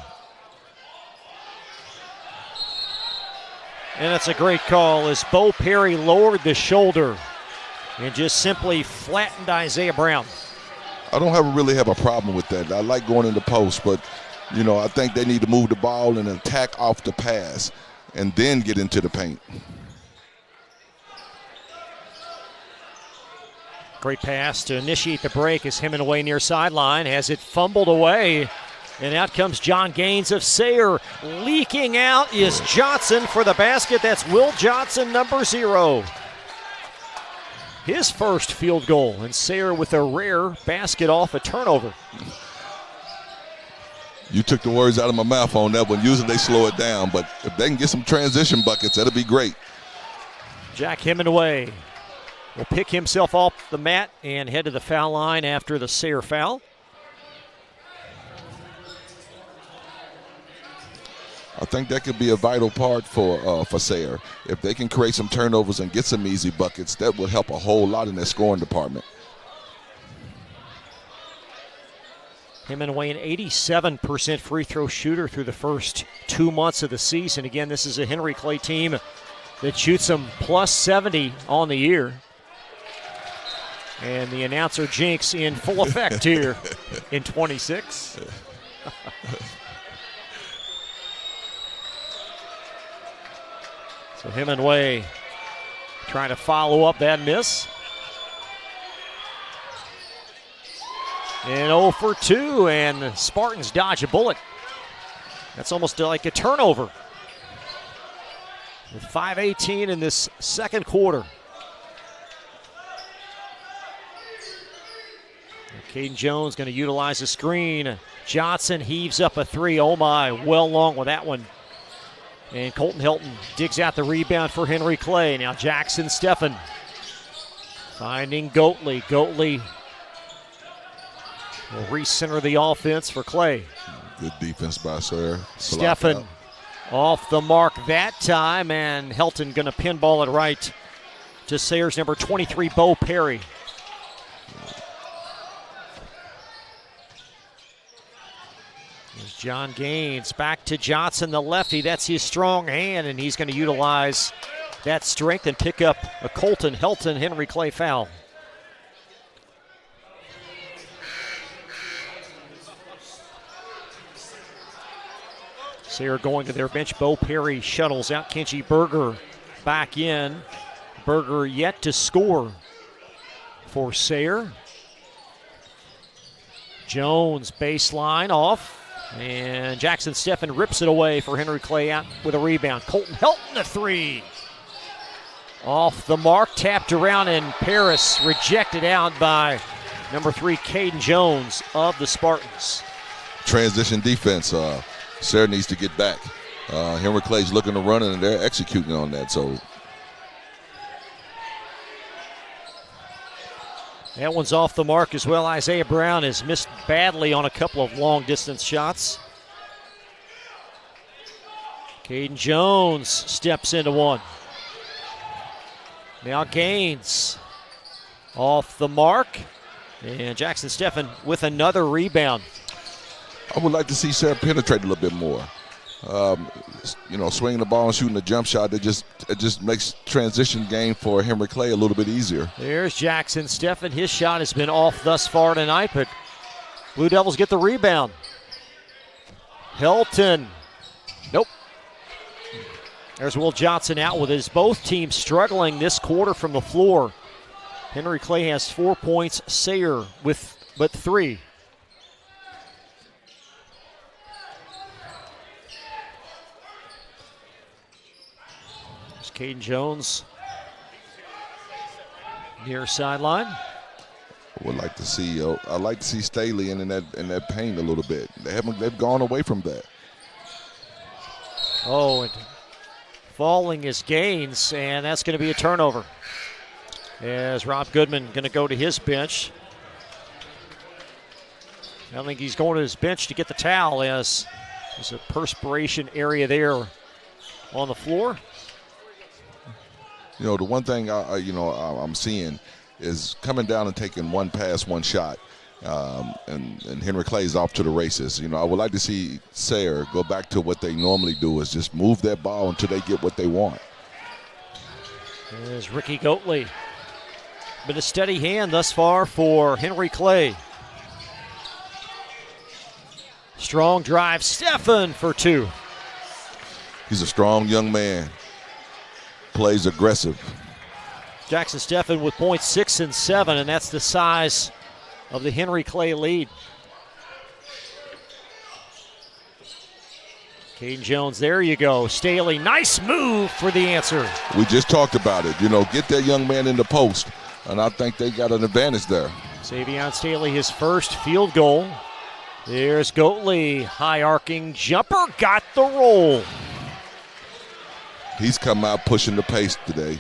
And that's a great call as Bo Perry lowered the shoulder and just simply flattened Isaiah Brown. I don't really have a problem with that. I like going in the post, but you know, I think they need to move the ball and attack off the pass and then get into the paint. Great pass to initiate the break as Hemingway near sideline has it fumbled away. And out comes John Gaines of Sayre. Leaking out is Johnson for the basket. That's Will Johnson, number 0. His first field goal, and Sayre with a rare basket off a turnover. You took the words out of my mouth on that one. Usually they slow it down, but if they can get some transition buckets, that'll be great. Jack Hemingway will pick himself off the mat and head to the foul line after the Sayre foul. I think that could be a vital part for Sayre. If they can create some turnovers and get some easy buckets, that would help a whole lot in their scoring department. Hemingway, an 87% free throw shooter through the first 2 months of the season. Again, this is a Henry Clay team that shoots them plus 70 on the year. And the announcer jinx in full effect here in 26. So Hemingway trying to follow up that miss. And 0 for 2, and the Spartans dodge a bullet. That's almost like a turnover. With 5:18 in this second quarter. Caden Jones going to utilize the screen. Johnson heaves up a 3. Oh my, well long with that one. And Colton Helton digs out the rebound for Henry Clay. Now Jackson Steffen finding Goatley. Goatley will recenter the offense for Clay. Good defense by Sayre. Steffen off the mark that time, and Helton going to pinball it right to Sayre's number 23, Bo Perry. There's John Gaines back to Johnson, the lefty. That's his strong hand, and he's going to utilize that strength and pick up a Colton Helton Henry Clay foul. Sayre going to their bench. Bo Perry shuttles out. Kenji Berger back in. Berger yet to score for Sayre. Jones baseline off. And Jackson Steffen rips it away for Henry Clay out with a rebound. Colton Helton, the three. Off the mark, tapped around, and Paris rejected out by number 3, Caden Jones of the Spartans. Transition defense. Sayre needs to get back. Henry Clay's looking to run it, and they're executing on that. So that one's off the mark as well. Isaiah Brown has missed badly on a couple of long-distance shots. Caden Jones steps into one. Now Gaines off the mark. And Jackson Steffen with another rebound. I would like to see Sayre penetrate a little bit more. Swinging the ball and shooting a jump shot, it just makes transition game for Henry Clay a little bit easier. There's Jackson Steffen. His shot has been off thus far tonight, but Blue Devils get the rebound. Helton. Nope. There's Will Johnson out with his. Both teams struggling this quarter from the floor. Henry Clay has 4 points. Sayre with but 3. Caden Jones near sideline. I would like to see. I like to see Staley in that paint a little bit. They've gone away from that. Oh, and falling is Gaines, and that's going to be a turnover. As Rob Goodman going to go to his bench. I think he's going to his bench to get the towel, as there's a perspiration area there on the floor. The one thing I'm seeing is coming down and taking one pass, one shot, and Henry Clay's off to the races. I would like to see Sayre go back to what they normally do, is just move that ball until they get what they want. There's Ricky Goatley. Been a steady hand thus far for Henry Clay. Strong drive, Steffen for 2. He's a strong young man. Plays aggressive. Jackson Steffen with points 6 and 7, and that's the size of the Henry Clay lead. Caden Jones, there you go. Staley, nice move for the answer. We just talked about it. Get that young man in the post, and I think they got an advantage there. Savion Staley, his first field goal. There's Goatley, high arcing jumper, got the roll. He's come out pushing the pace today.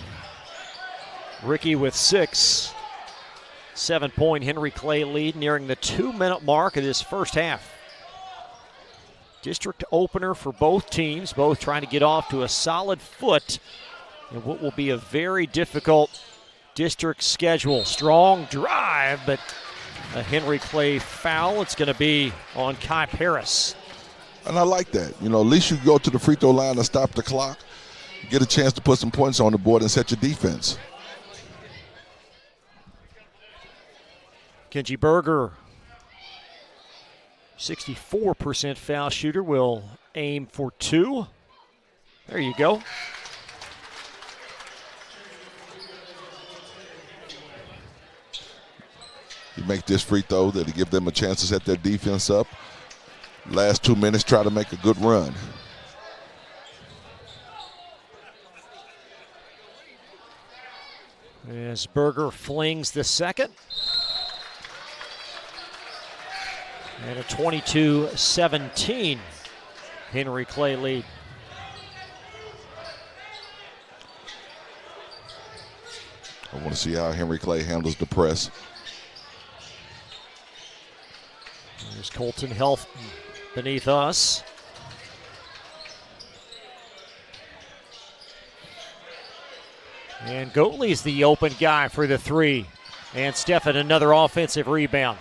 Ricky with 6. 7-point Henry Clay lead, nearing the 2-minute mark of this first half. District opener for both teams, both trying to get off to a solid foot in what will be a very difficult district schedule. Strong drive, but a Henry Clay foul. It's going to be on Kai Paris. And I like that. At least you go to the free throw line and stop the clock. Get a chance to put some points on the board and set your defense. Kenji Berger, 64% foul shooter, will aim for 2. There you go. You make this free throw, that'll give them a chance to set their defense up. Last 2 minutes, try to make a good run. As Berger flings the second. And a 22-17 Henry Clay lead. I want to see how Henry Clay handles the press. There's Colton Health beneath us. And Goatley's the open guy for the 3. And Steffen, another offensive rebound.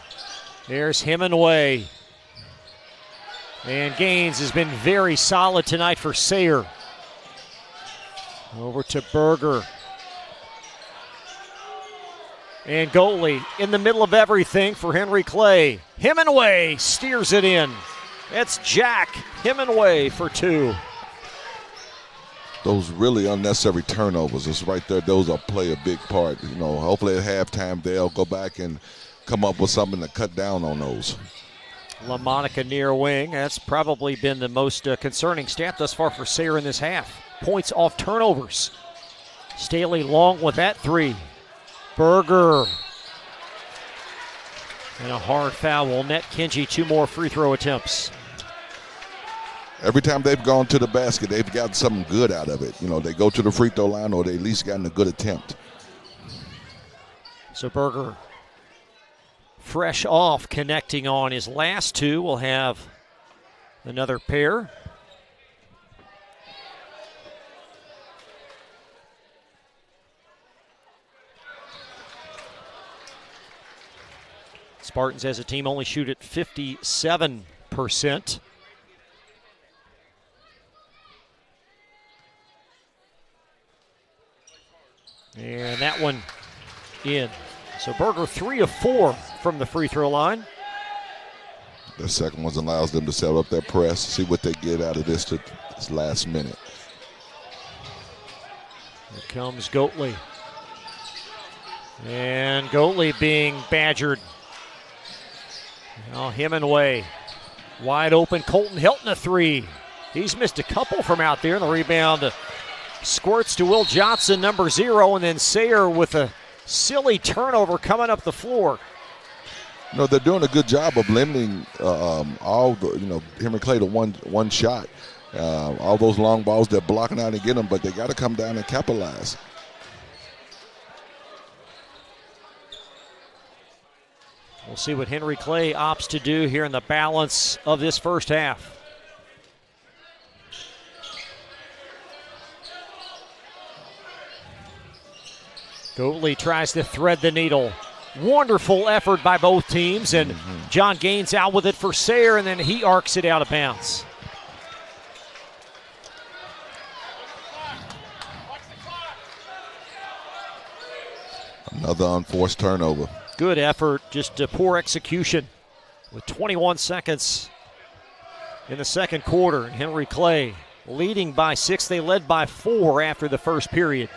There's Hemingway. And Gaines has been very solid tonight for Sayre. Over to Berger. And Goatley in the middle of everything for Henry Clay. Hemingway steers it in. That's Jack Hemingway for 2. Those really unnecessary turnovers is right there. Those will play a big part. Hopefully at halftime they'll go back and come up with something to cut down on those. LaMonica near wing. That's probably been the most concerning stat thus far for Sayre in this half. Points off turnovers. Staley long with that three. Berger. And a hard foul will net Kenji 2 more free throw attempts. Every time they've gone to the basket, they've gotten something good out of it. You know, they go to the free throw line or they at least gotten a good attempt. So Berger fresh off connecting on his last two. We'll have another pair. Spartans as a team only shoot at 57%. And that one in. So Berger 3 of 4 from the free throw line. The second one allows them to set up their press, see what they get out of this last minute. Here comes Goatley. And Goatley being badgered. Now Hemingway wide open. Colton Hilton a three. He's missed a couple from out there. And the rebound squirts to Will Johnson, number 0, and then Sayre with a silly turnover coming up the floor. You know, they're doing a good job of limiting all the, him and Clay to one shot. All those long balls, they're blocking out and get them, but they got to come down and capitalize. We'll see what Henry Clay opts to do here in the balance of this first half. Goatley tries to thread the needle. Wonderful effort by both teams, and John Gaines out with it for Sayre, and then he arcs it out of bounds. Another unforced turnover. Good effort, just poor execution. With 21 seconds in the second quarter, Henry Clay leading by 6. They led by 4 after the first period.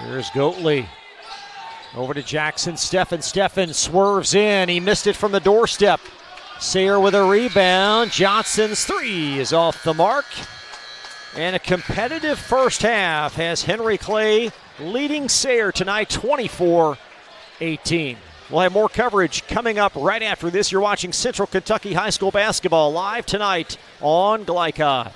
Here's Goatley. Over to Jackson. Steffen swerves in. He missed it from the doorstep. Sayre with a rebound. Johnson's three is off the mark. And a competitive first half has Henry Clay leading Sayre tonight 24-18. We'll have more coverage coming up right after this. You're watching Central Kentucky High School basketball live tonight on Glycod.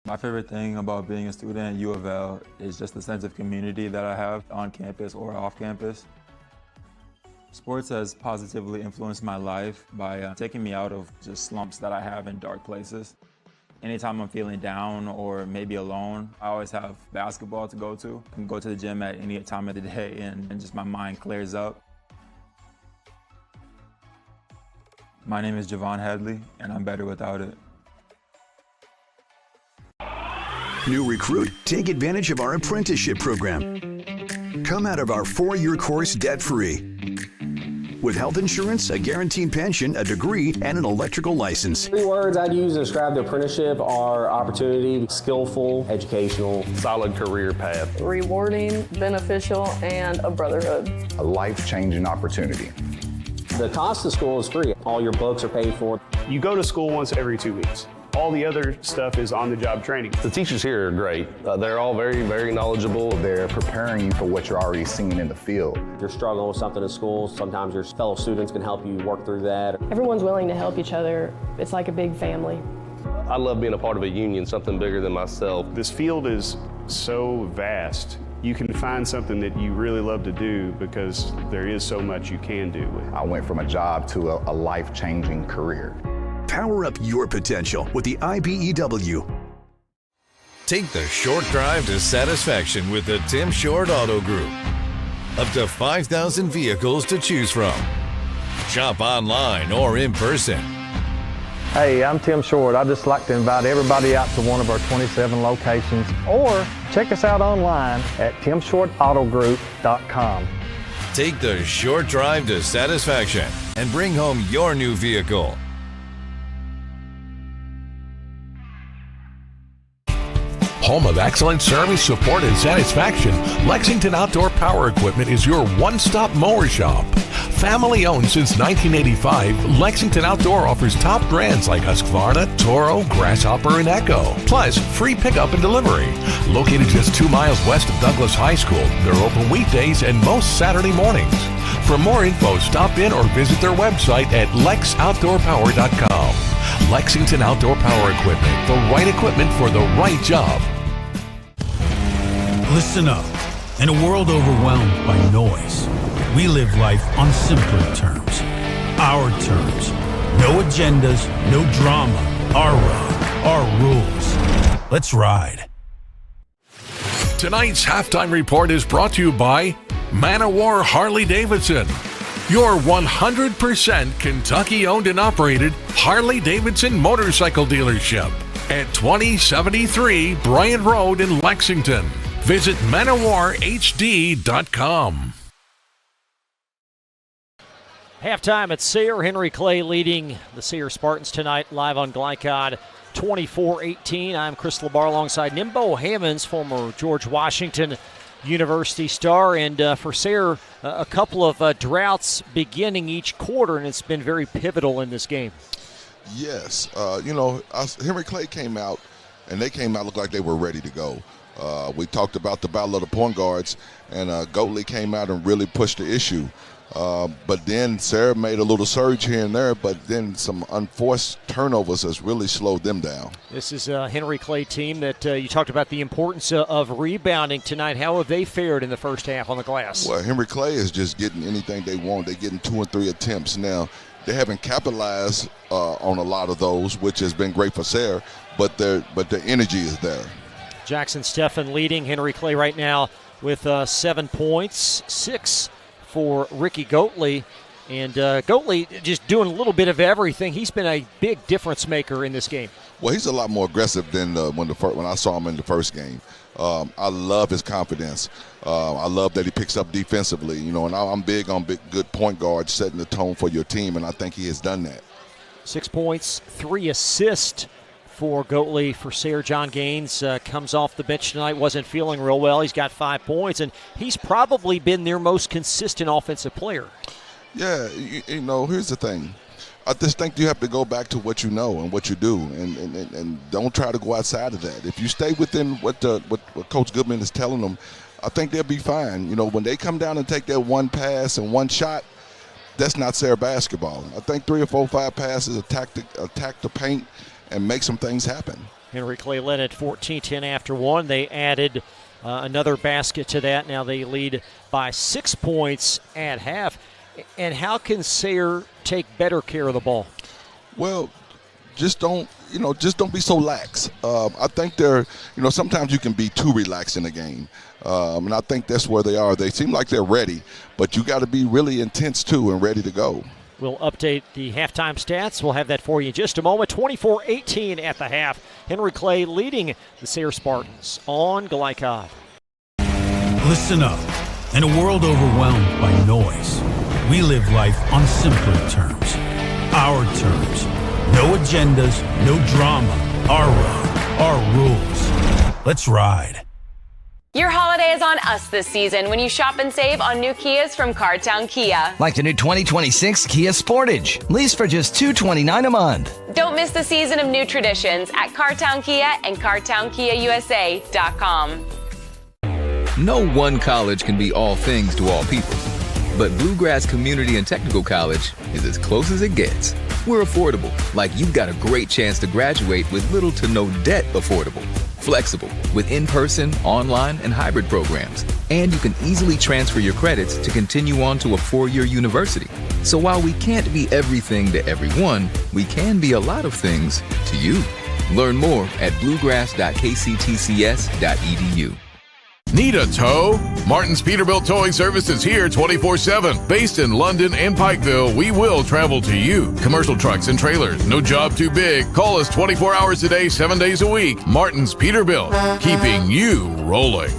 My favorite thing about being a student at U of L is just the sense of community that I have on campus or off campus. Sports has positively influenced my life by taking me out of just slumps that I have in dark places. Anytime I'm feeling down or maybe alone, I always have basketball to go to. I can go to the gym at any time of the day and just my mind clears up. My name is Javon Hadley, and I'm better without it. New recruit, take advantage of our apprenticeship program. Come out of our 4-year course debt-free. With health insurance, a guaranteed pension, a degree, and an electrical license. 3 words I'd use to describe the apprenticeship are opportunity, skillful, educational, solid career path, rewarding, beneficial, and a brotherhood. A life-changing opportunity. The cost of school is free. All your books are paid for. You go to school once every 2 weeks. All the other stuff is on-the-job training. The teachers here are great. They're all very, very knowledgeable. They're preparing you for what you're already seeing in the field. If you're struggling with something in school, sometimes your fellow students can help you work through that. Everyone's willing to help each other. It's like a big family. I love being a part of a union, something bigger than myself. This field is so vast. You can find something that you really love to do because there is so much you can do. I went from a job to a life-changing career. Power up your potential with the IBEW. Take the short drive to satisfaction with the Tim Short Auto Group. Up to 5,000 vehicles to choose from. Shop online or in person. Hey, I'm Tim Short. I'd just like to invite everybody out to one of our 27 locations, or check us out online at timshortautogroup.com. Take the short drive to satisfaction and bring home your new vehicle. Home of excellent service, support, and satisfaction, Lexington Outdoor Power Equipment is your one-stop mower shop. Family owned since 1985, Lexington Outdoor offers top brands like Husqvarna, Toro, Grasshopper, and Echo. Plus, free pickup and delivery. Located just 2 miles west of Douglas High School, they're open weekdays and most Saturday mornings. For more info, stop in or visit their website at lexoutdoorpower.com. Lexington Outdoor Power Equipment, the right equipment for the right job. Listen up. In a world overwhelmed by noise, we live life on simpler terms. Our terms. No agendas, no drama. Our road, our rules. Let's ride. Tonight's halftime report is brought to you by Man of War Harley-Davidson, your 100% Kentucky-owned and operated Harley-Davidson motorcycle dealership at 2073 Bryant Road in Lexington. Visit manofwarhd.com. Halftime at Sayre. Henry Clay leading the Sayre Spartans tonight live on Glycod 24-18. I'm Chris LeBar alongside Nimbo Hammonds, former George Washington University star. And for Sayre, a couple of droughts beginning each quarter, and it's been very pivotal in this game. Yes. Henry Clay came out, and they came out looked like they were ready to go. We talked about the battle of the point guards, and Goatley came out and really pushed the issue. But then Sayre made a little surge here and there, but then some unforced turnovers has really slowed them down. This is a Henry Clay team that you talked about the importance of rebounding tonight. How have they fared in the first half on the glass? Well, Henry Clay is just getting anything they want. They're getting 2 and 3 attempts. Now, they haven't capitalized on a lot of those, which has been great for Sayre, but their energy is there. Jackson Steffen leading Henry Clay right now with 7 points, 6 for Ricky Goatley. And Goatley just doing a little bit of everything. He's been a big difference maker in this game. Well, he's a lot more aggressive than when I saw him in the first game. I love his confidence. I love that he picks up defensively. And I'm big on good point guards setting the tone for your team, and I think he has done that. 6 points, 3 assists for Goatley. For Sayre, John Gaines comes off the bench tonight, wasn't feeling real well. He's got 5 points, and he's probably been their most consistent offensive player. Yeah, here's the thing. I just think you have to go back to what you know and what you do, and don't try to go outside of that. If you stay within what Coach Goodman is telling them, I think they'll be fine. When they come down and take that one pass and one shot, that's not Sayre basketball. I think 3 or 4, 5 passes, attack the paint, and make some things happen. Henry Clay led at 14-10 after one. They added another basket to that. Now they lead by 6 points at half. And how can Sayre take better care of the ball? Well, just don't be so lax. I think sometimes you can be too relaxed in a game. And I think that's where they are. They seem like they're ready, but you got to be really intense too and ready to go. We'll update the halftime stats. We'll have that for you in just a moment. 24-18 at the half. Henry Clay leading the Sayre Spartans on Glycod. Listen up. In a world overwhelmed by noise, we live life on simpler terms. Our terms. No agendas, no drama. Our road, our rules. Let's ride. Your holiday is on us this season when you shop and save on new Kias from Cartown Kia. Like the new 2026 Kia Sportage. Lease for just $229 a month. Don't miss the season of new traditions at Cartown Kia and CartownKiaUSA.com. No one college can be all things to all people. But Bluegrass Community and Technical College is as close as it gets. We're affordable, like you've got a great chance to graduate with little to no debt affordable. Flexible, with in-person, online, and hybrid programs. And you can easily transfer your credits to continue on to a 4-year university. So while we can't be everything to everyone, we can be a lot of things to you. Learn more at bluegrass.kctcs.edu. Need a tow? Martin's Peterbilt Towing Service is here 24/7. Based in London and Pikeville, we will travel to you. Commercial trucks and trailers, no job too big. Call us 24 hours a day, 7 days a week. Martin's Peterbilt, keeping you rolling.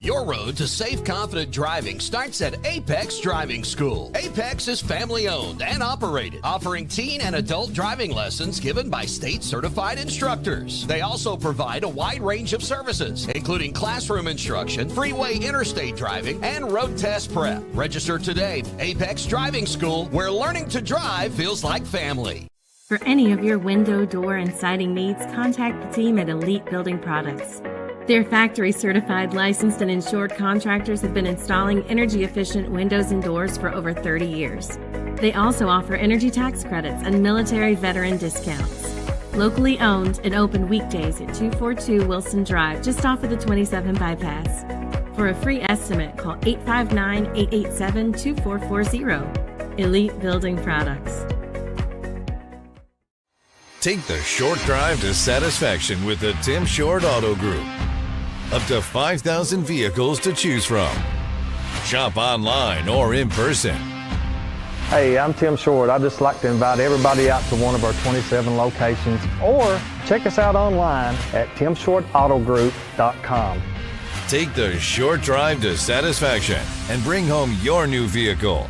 Your road to safe, confident driving starts at Apex Driving School. Apex is family-owned and operated, offering teen and adult driving lessons given by state-certified instructors. They also provide a wide range of services, including classroom instruction, freeway interstate driving, and road test prep. Register today. Apex Driving School, where learning to drive feels like family. For any of your window, door, and siding needs, contact the team at Elite Building Products. Their factory-certified, licensed, and insured contractors have been installing energy-efficient windows and doors for over 30 years. They also offer energy tax credits and military veteran discounts. Locally owned and open weekdays at 242 Wilson Drive, just off of the 27 bypass. For a free estimate, call 859-887-2440. Elite Building Products. Take the short drive to satisfaction with the Tim Short Auto Group. Up to 5,000 vehicles to choose from. Shop online or in person. Hey, I'm Tim Short. I'd just like to invite everybody out to one of our 27 locations, or check us out online at timshortautogroup.com. Take the short drive to satisfaction and bring home your new vehicle.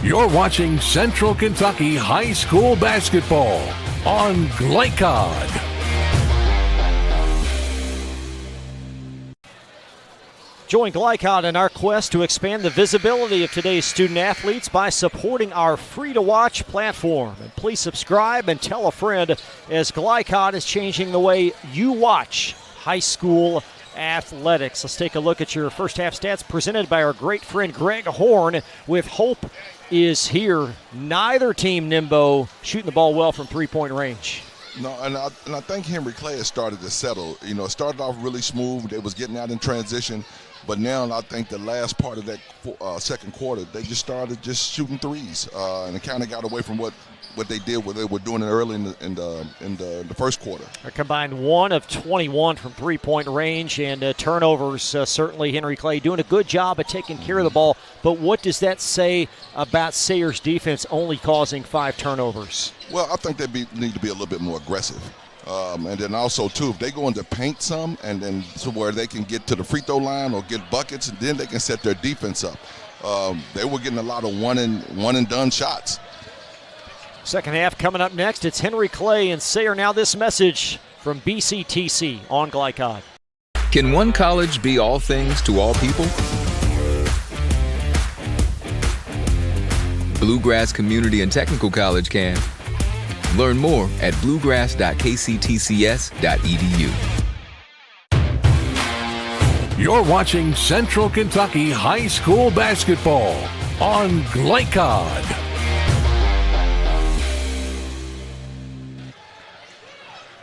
You're watching Central Kentucky High School basketball on Glycod. Join Glycod in our quest to expand the visibility of today's student athletes by supporting our free-to-watch platform. And please subscribe and tell a friend, as Glycod is changing the way you watch high school athletics. Let's take a look at your first half stats presented by our great friend Greg Horn with Hope is here. Neither team, Nimbo, shooting the ball well from three-point range. No, and I think Henry Clay has started to settle. You know, it started off really smooth. They was getting out in transition. But now I think the last part of that second quarter, they just started just shooting threes. And it kind of got away from what they did, what they were doing early in the first quarter. A combined 1 of 21 from three-point range, and turnovers. Certainly Henry Clay doing a good job of taking care of the ball. But what does that say about Sayre's defense only causing 5 turnovers? Well, I think they need to be a little bit more aggressive. And then also, too, if they go into paint some and then to where they can get to the free throw line or get buckets, and then they can set their defense up. They were getting a lot of one and done shots. Second half coming up next. It's Henry Clay and Sayre. Now this message from BCTC on Glycod. Can one college be all things to all people? Bluegrass Community and Technical College can. Learn more at bluegrass.kctcs.edu. You're watching Central Kentucky High School basketball on Glycod.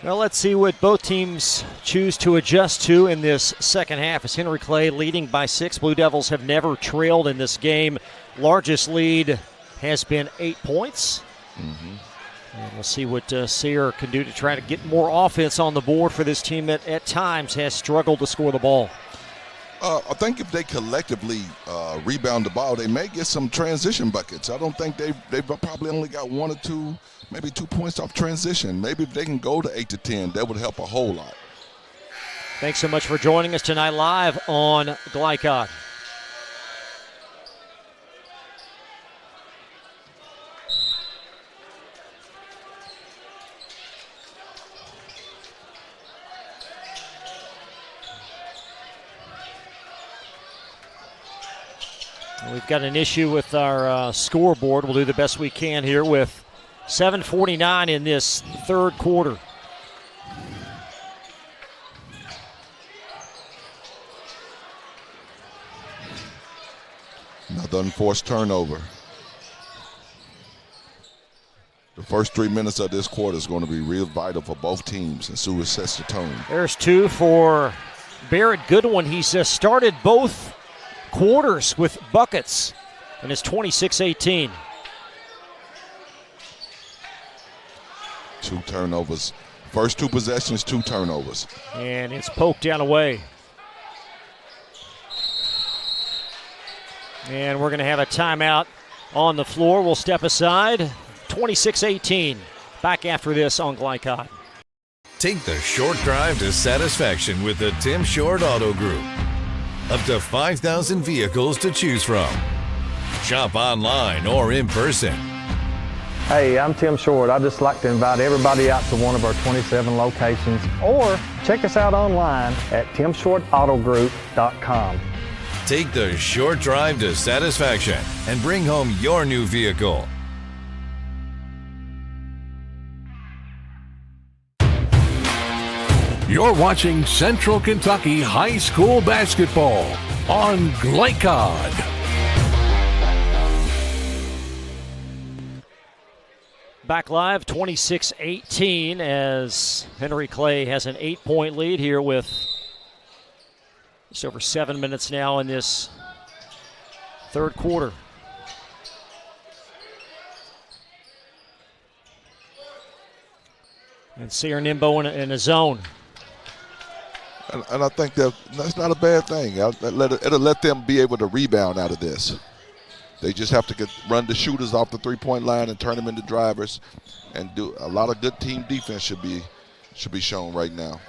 Well, let's see what both teams choose to adjust to in this second half. As Henry Clay leading by 6. Blue Devils have never trailed in this game. Largest lead has been 8 points. And we'll see what Sayre can do to try to get more offense on the board for this team that at times has struggled to score the ball. I think if they collectively rebound the ball, they may get some transition buckets. I don't think they've probably only got 1 or 2, maybe 2 points off transition. Maybe if they can go to 8 to 10, that would help a whole lot. Thanks so much for joining us tonight live on Glycod. We've got an issue with our scoreboard. We'll do the best we can here with 7:49 in this third quarter. Another unforced turnover. The first 3 minutes of this quarter is going to be real vital for both teams, and Sue sets the tone. There's 2 for Barrett Goodwin. He's started both quarters with buckets, and it's 26-18. 2 turnovers. First 2 possessions, 2 turnovers. And it's poked down away. And we're going to have a timeout on the floor. We'll step aside. 26-18. Back after this on Glycod. Take the short drive to satisfaction with the Tim Short Auto Group. Up to 5,000 vehicles to choose from. Shop online or in person. Hey, I'm Tim Short. I'd just like to invite everybody out to one of our 27 locations, or check us out online at timshortautogroup.com. Take the short drive to satisfaction and bring home your new vehicle. You're watching Central Kentucky High School basketball on Glycod. Back live, 26-18, as Henry Clay has an 8-point lead here with just over 7 minutes now in this third quarter. And Sayre Nimbo in a zone. And I think that's not a bad thing. It'll let them be able to rebound out of this. They just have to run the shooters off the three-point line and turn them into drivers, and do a lot of good team defense should be shown right now.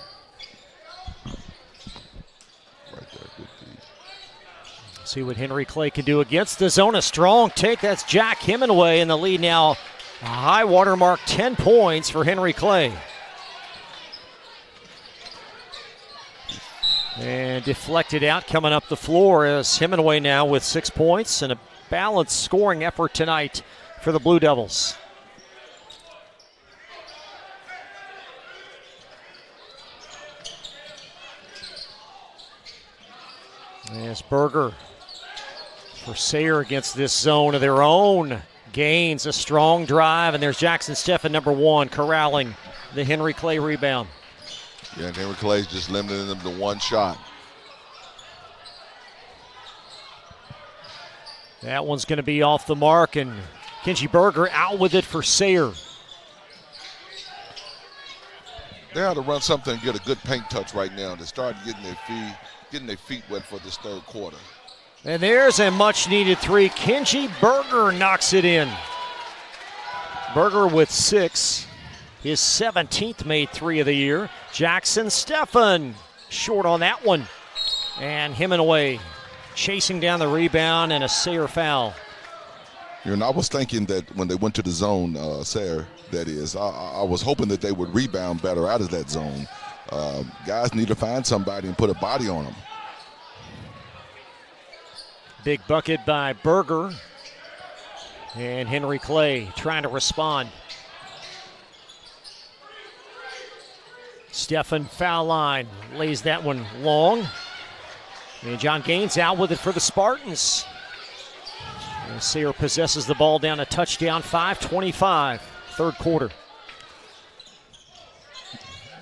Right there, good feed. See what Henry Clay can do against the zone. A strong take. That's Jack Hemingway in the lead now. A high water mark, 10 points for Henry Clay. And deflected out, coming up the floor is Hemingway now with 6 points, and a balanced scoring effort tonight for the Blue Devils. There's Berger for Sayre against this zone of their own. Gains a strong drive, and there's Jackson Steffen, number one, corralling the Henry Clay rebound. Yeah, and Henry Clay's just limiting them to one shot. That one's going to be off the mark, and Kenji Berger out with it for Sayre. They ought to run something and get a good paint touch right now to start getting their feet wet for this third quarter. And there's a much-needed three. Kenji Berger knocks it in. Berger with 6. His 17th made three of the year. Jackson Steffen short on that one. And Hemingway chasing down the rebound, and a Sayre foul. You know, I was thinking that when they went to the zone, Sayre, that is, I was hoping that they would rebound better out of that zone. Guys need to find somebody and put a body on them. Big bucket by Berger. And Henry Clay trying to respond. Steffen foul line, lays that one long. And John Gaines out with it for the Spartans. And Sayre possesses the ball down a touchdown, 5:25, third quarter.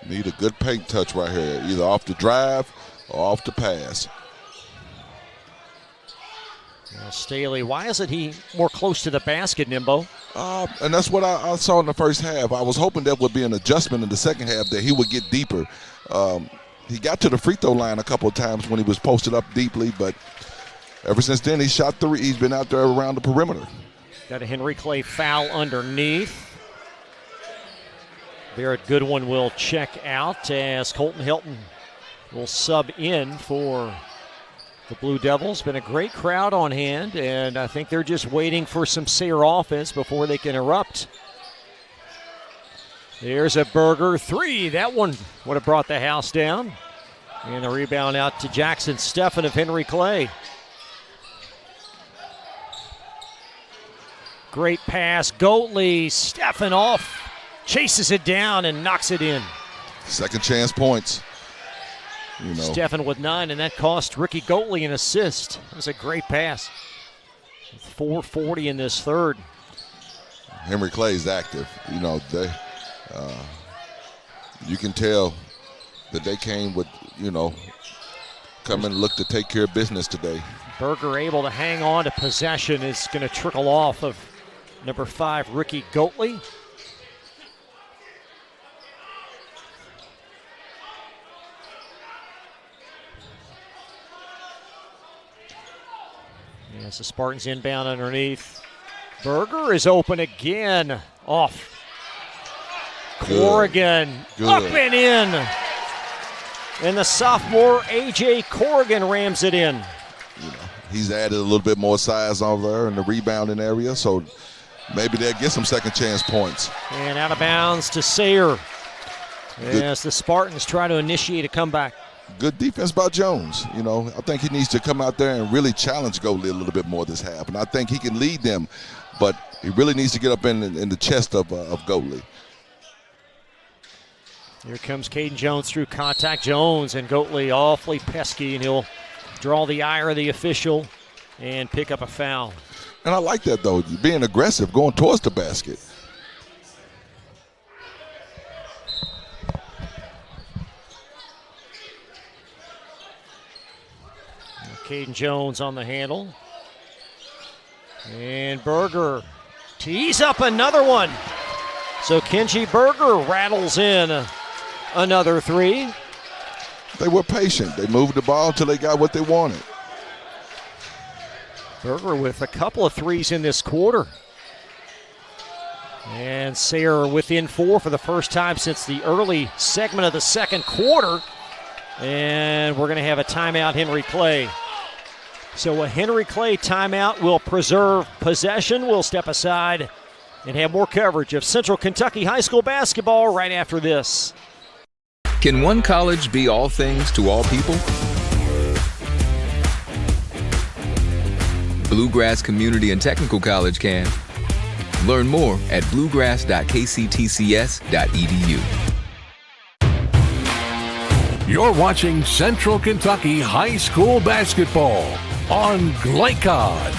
Need a good paint touch right here, either off the drive or off the pass. Now Staley, why isn't he more close to the basket, Nimbo? And that's what I saw in the first half. I was hoping that would be an adjustment in the second half, that he would get deeper. He got to the free throw line a couple of times when he was posted up deeply, but ever since then he shot three. He's been out there around the perimeter. Got a Henry Clay foul underneath. Barrett Goodwin will check out as Colton Hilton will sub in for the Blue Devils. Been a great crowd on hand, and I think they're just waiting for some Sayre offense before they can erupt. There's a Berger three. That one would have brought the house down. And a rebound out to Jackson Steffen of Henry Clay. Great pass. Goatley, Steffen off, chases it down and knocks it in. Second chance points. You know. Steffen with 9, and that cost Ricky Goatley an assist. That was a great pass. 4:40 in this third. Henry Clay's active. You know, you can tell that they came with, come and look to take care of business today. Berger able to hang on to possession. Is going to trickle off of number 5, Ricky Goatley. As the Spartans inbound underneath. Berger is open again. Off. Corrigan up and in. And the sophomore A.J. Corrigan rams it in. He's added a little bit more size over there in the rebounding area, so maybe they'll get some second chance points. And out of bounds to Sayre as the Spartans try to initiate a comeback. Good defense by Jones. I think he needs to come out there and really challenge Goldie a little bit more this half. And I think he can lead them, but he really needs to get up in the chest of Goldie. Here comes Caden Jones through contact. Jones and Goatley awfully pesky, and he'll draw the ire of the official and pick up a foul. And I like that, though, being aggressive, going towards the basket. Caden Jones on the handle. And Berger tees up another one. So Kenji Berger rattles in another three. They were patient. They moved the ball until they got what they wanted. Berger with a couple of threes in this quarter. And Sayre within 4 for the first time since the early segment of the second quarter. And we're going to have a timeout, Henry Clay. So a Henry Clay timeout will preserve possession. We'll step aside and have more coverage of Central Kentucky High School basketball right after this. Can one college be all things to all people? Bluegrass Community and Technical College can. Learn more at bluegrass.kctcs.edu. You're watching Central Kentucky High School basketball on Glycod.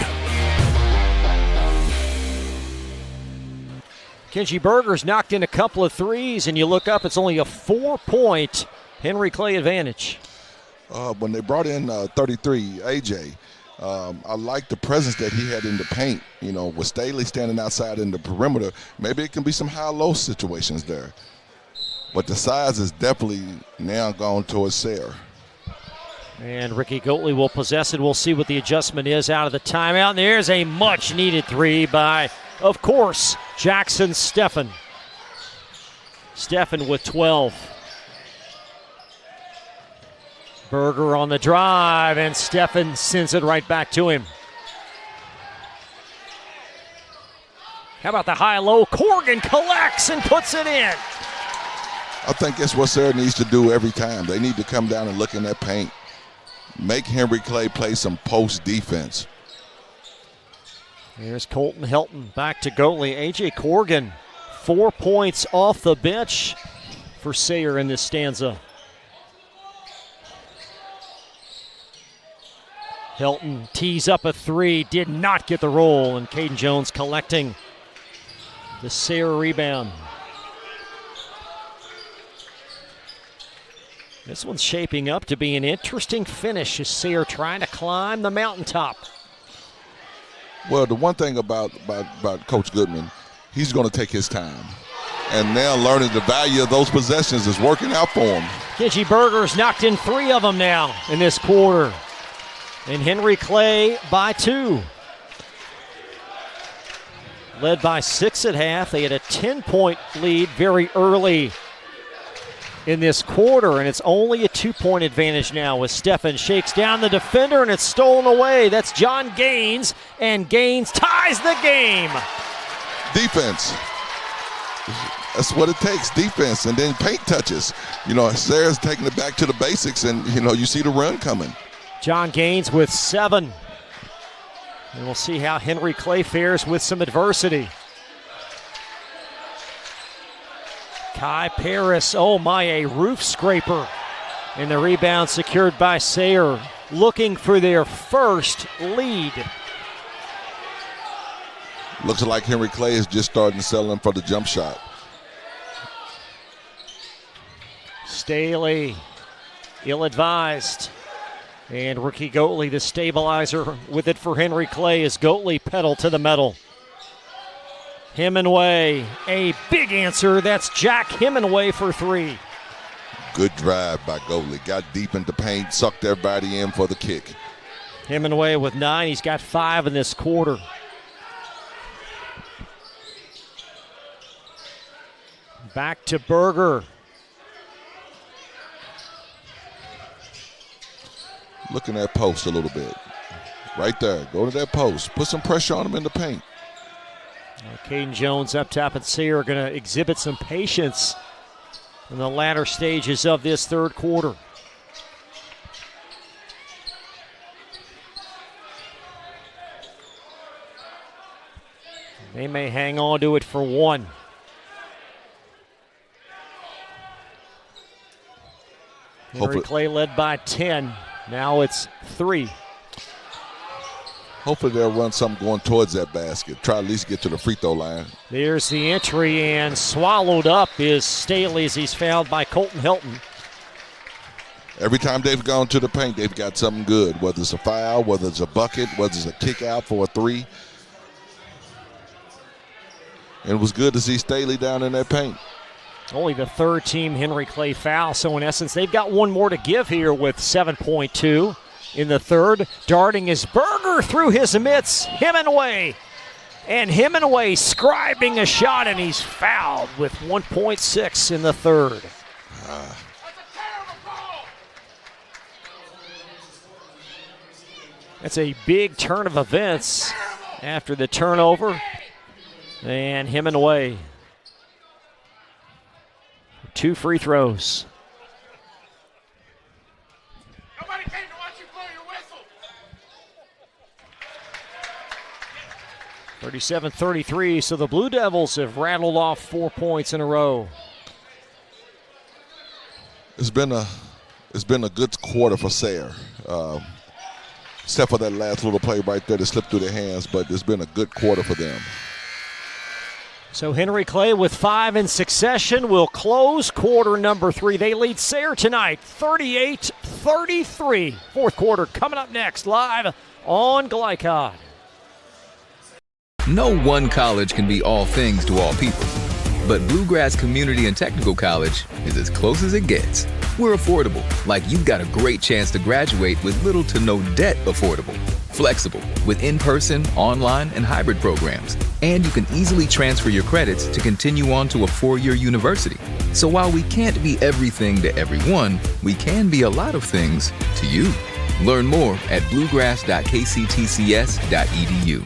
Kenji Berger's knocked in a couple of threes, and you look up, it's only a 4-point Henry Clay advantage. When they brought in 33, AJ, I like the presence that he had in the paint. With Staley standing outside in the perimeter, maybe it can be some high-low situations there. But the size is definitely now gone towards Sayre. And Ricky Goatley will possess it. We'll see what the adjustment is out of the timeout. And there's a much-needed three by, of course, Jackson Steffen. Steffen with 12. Berger on the drive, and Steffen sends it right back to him. How about the high-low? Corrigan collects and puts it in. I think that's what Sayre needs to do every time. They need to come down and look in that paint. Make Henry Clay play some post defense. Here's Colton Helton back to Goatley. A.J. Corrigan, 4 points off the bench for Sayre in this stanza. Helton tees up a three, did not get the roll, and Caden Jones collecting the Sayre rebound. This one's shaping up to be an interesting finish as Sayre trying to climb the mountaintop. Well, the one thing about Coach Goodman, he's going to take his time. And now learning the value of those possessions is working out for him. Kenji Berger's knocked in 3 of them now in this quarter. And Henry Clay by 2. Led by 6 at half. They had a 10-point lead very early in this quarter, and it's only a 2-point advantage now as Steffen shakes down the defender, and it's stolen away. That's John Gaines, and Gaines ties the game. Defense. That's what it takes, defense, and then paint touches. Sayre's taking it back to the basics, and, you see the run coming. John Gaines with 7. And we'll see how Henry Clay fares with some adversity. Kai Paris, oh my, a roof scraper. And the rebound secured by Sayre, looking for their first lead. Looks like Henry Clay is just starting to settle in for the jump shot. Staley, ill-advised. And Ricky Goatley, the stabilizer, with it for Henry Clay as Goatley pedal to the metal. Hemingway, a big answer. That's Jack Hemingway for 3. Good drive by Goatley. Got deep into paint, sucked everybody in for the kick. Hemingway with 9. He's got 5 in this quarter. Back to Berger. Looking at post a little bit. Right there. Go to that post. Put some pressure on him in the paint. Caden Jones up top and Sayre are going to exhibit some patience in the latter stages of this third quarter. They may hang on to it for one. Henry Clay led by 10. Now it's 3. Hopefully they'll run something going towards that basket. Try at least get to the free throw line. There's the entry, and swallowed up is Staley as he's fouled by Colton Helton. Every time they've gone to the paint, they've got something good, whether it's a foul, whether it's a bucket, whether it's a kick out for a 3. And it was good to see Staley down in that paint. Only the third team Henry Clay foul, so in essence they've got one more to give here with 7.2 in the third. Darting is Berger through his mitts. Hemingway. And Hemingway scribing a shot, and he's fouled with 1.6 in the third. That's a big turn of events after the turnover. And Hemingway. 2 free throws. 37-33, so the Blue Devils have rattled off 4 points in a row. It's been a good quarter for Sayre. Except for that last little play right there that slipped through their hands, but it's been a good quarter for them. So Henry Clay with 5 in succession will close quarter number 3. They lead Sayre tonight, 38-33. Fourth quarter coming up next, live on Glycod. No one college can be all things to all people, but Bluegrass Community and Technical College is as close as it gets. We're affordable, like you've got a great chance to graduate with little to no debt. Affordable, flexible, with in-person, online, and hybrid programs. And you can easily transfer your credits to continue on to a 4-year university. So while we can't be everything to everyone, we can be a lot of things to you. Learn more at bluegrass.kctcs.edu.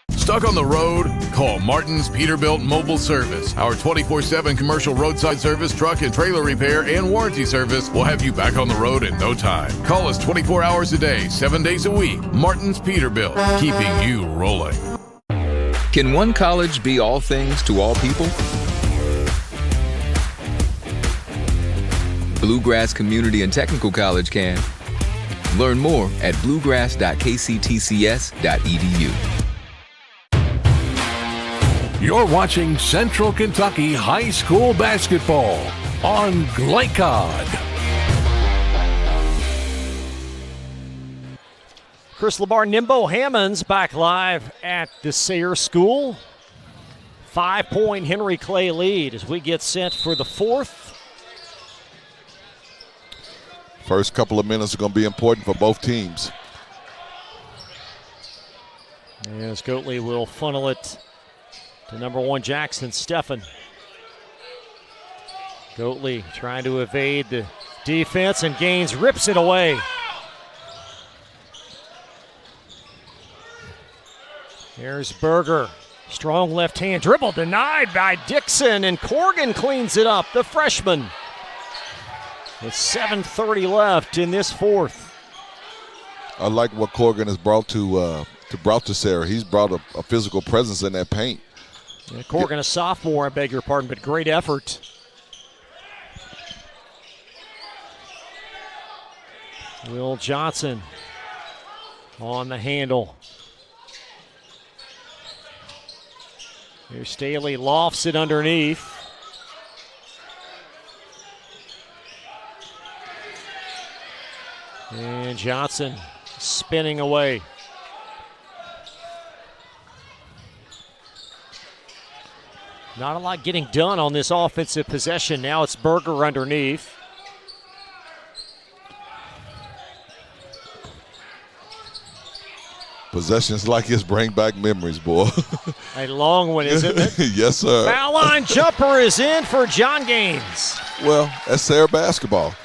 Stuck on the road? Call Martin's Peterbilt Mobile Service. Our 24/7 commercial roadside service, truck and trailer repair, and warranty service will have you back on the road in no time. Call us 24 hours a day, 7 days a week. Martin's Peterbilt, keeping you rolling. Can one college be all things to all people? Bluegrass Community and Technical College can. Learn more at bluegrass.kctcs.edu. You're watching Central Kentucky High School basketball on Glycod. Chris LeBar, Nimbo Hammonds back live at the Sayre School. 5-point Henry Clay lead as we get set for the fourth. First couple of minutes are going to be important for both teams. As Goatley will funnel it to number 1 Jackson Steffen. Goatley trying to evade the defense, and Gaines rips it away. Here's Berger. Strong left hand dribble denied by Dixon, and Corrigan cleans it up, the freshman. With 7:30 left in this fourth. I like what Corrigan has brought to Sayre. He's brought a physical presence in that paint. Yeah, Corrigan, a sophomore, I beg your pardon, but great effort. Will Johnson on the handle. Here's Staley, lofts it underneath. And Johnson spinning away. Not a lot getting done on this offensive possession. Now it's Berger underneath. Possessions like this bring back memories, boy. A long one, isn't it? Yes, sir. Foul line jumper is in for John Gaines. Well, that's Sayre basketball.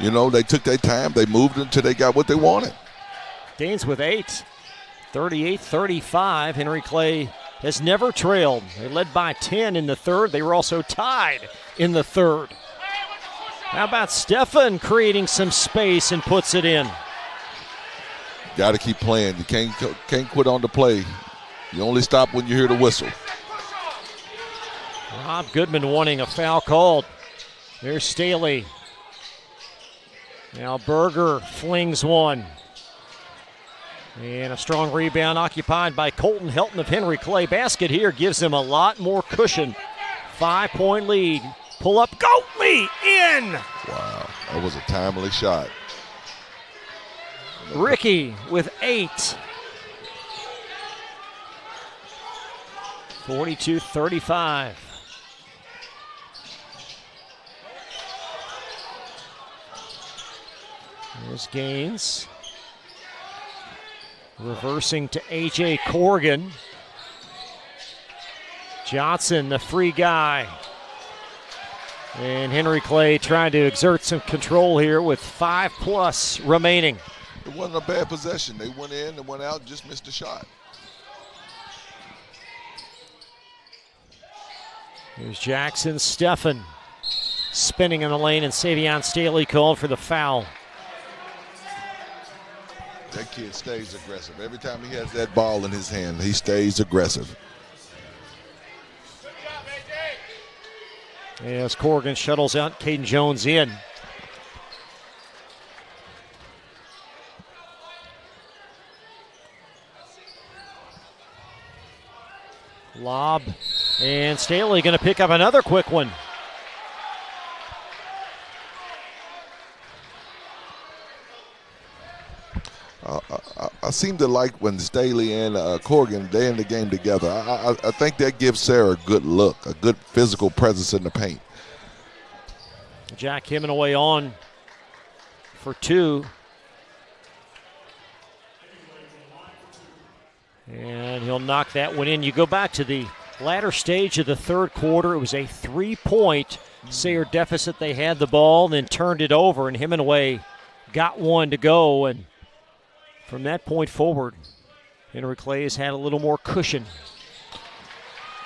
You know, they took their time. They moved until they got what they wanted. Gaines with 8. 38-35. Henry Clay has never trailed. They led by 10 in the third. They were also tied in the third. How about Stephan creating some space and puts it in? Got to keep playing. You can't quit on the play. You only stop when you hear the whistle. Rob Goodman wanting a foul called. There's Staley. Now Berger flings one. And a strong rebound occupied by Colton Helton of Henry Clay. Basket here gives him a lot more cushion. 5-point lead. Pull up, Goatley in! Wow, that was a timely shot. Ricky with 8. 42-35. There's Gaines. Reversing to A.J. Corrigan. Johnson, the free guy. And Henry Clay trying to exert some control here with 5+ remaining. It wasn't a bad possession. They went in and went out and just missed a shot. Here's Jackson Stephan spinning in the lane, and Savion Staley called for the foul. That kid stays aggressive. Every time he has that ball in his hand, he stays aggressive. As Corrigan shuttles out, Caden Jones in. Lob, and Staley going to pick up another quick one. I seem to like when Staley and Corrigan, they're in the game together. I think that gives Sayre a good look, a good physical presence in the paint. Jack Hemingway on for 2. And he'll knock that one in. You go back to the latter stage of the third quarter. It was a 3-point Sayre deficit. They had the ball and then turned it over, and Hemingway got one to go. And from that point forward, Henry Clay has had a little more cushion.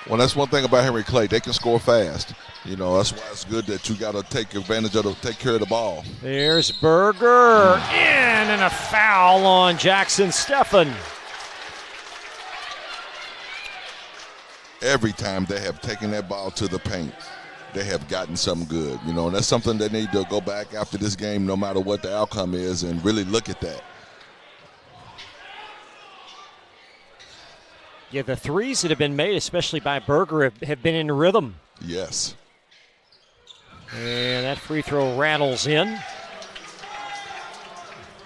Well, that's one thing about Henry Clay. They can score fast. You know, that's why it's good that you got to take advantage of take care of the ball. There's Berger in, and a foul on Jackson Stephan. Every time they have taken that ball to the paint, they have gotten something good. You know, and that's something they need to go back after this game, no matter what the outcome is, and really look at that. Yeah, the threes that have been made, especially by Berger, have been in rhythm. Yes. And that free throw rattles in.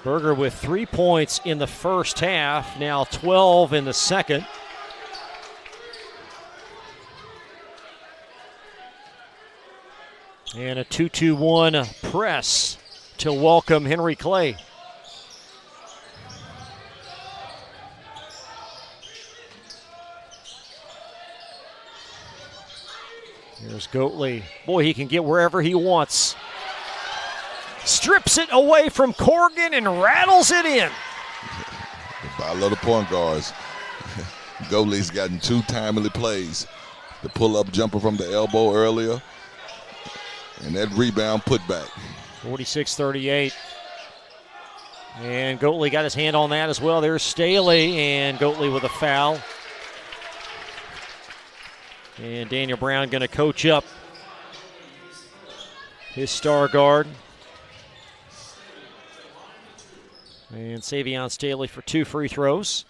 Berger with 3 points in the first half, now 12 in the second. And a 2-2-1 press to welcome Henry Clay. Here's Goatley. Boy, he can get wherever he wants. Strips it away from Corrigan and rattles it in. I love the point guards. Goatley's gotten 2 timely plays. The pull-up jumper from the elbow earlier, and that rebound put back. 46-38. And Goatley got his hand on that as well. There's Staley, and Goatley with a foul. And Daniel Brown going to coach up his star guard. And Savion Staley for 2 free throws.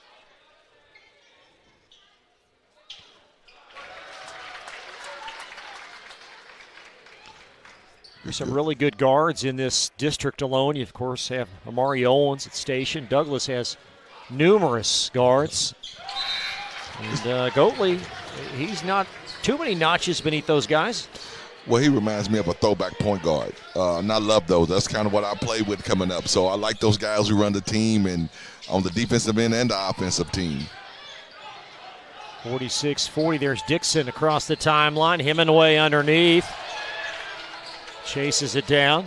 There's some really good guards in this district alone. You, of course, have Amari Owens at station. Douglas has numerous guards. And Goatley, he's not too many notches beneath those guys. Well, he reminds me of a throwback point guard, and I love those. That's kind of what I play with coming up. So I like those guys who run the team and on the defensive end and the offensive team. 46-40, there's Dixon across the timeline. Hemingway underneath. Chases it down.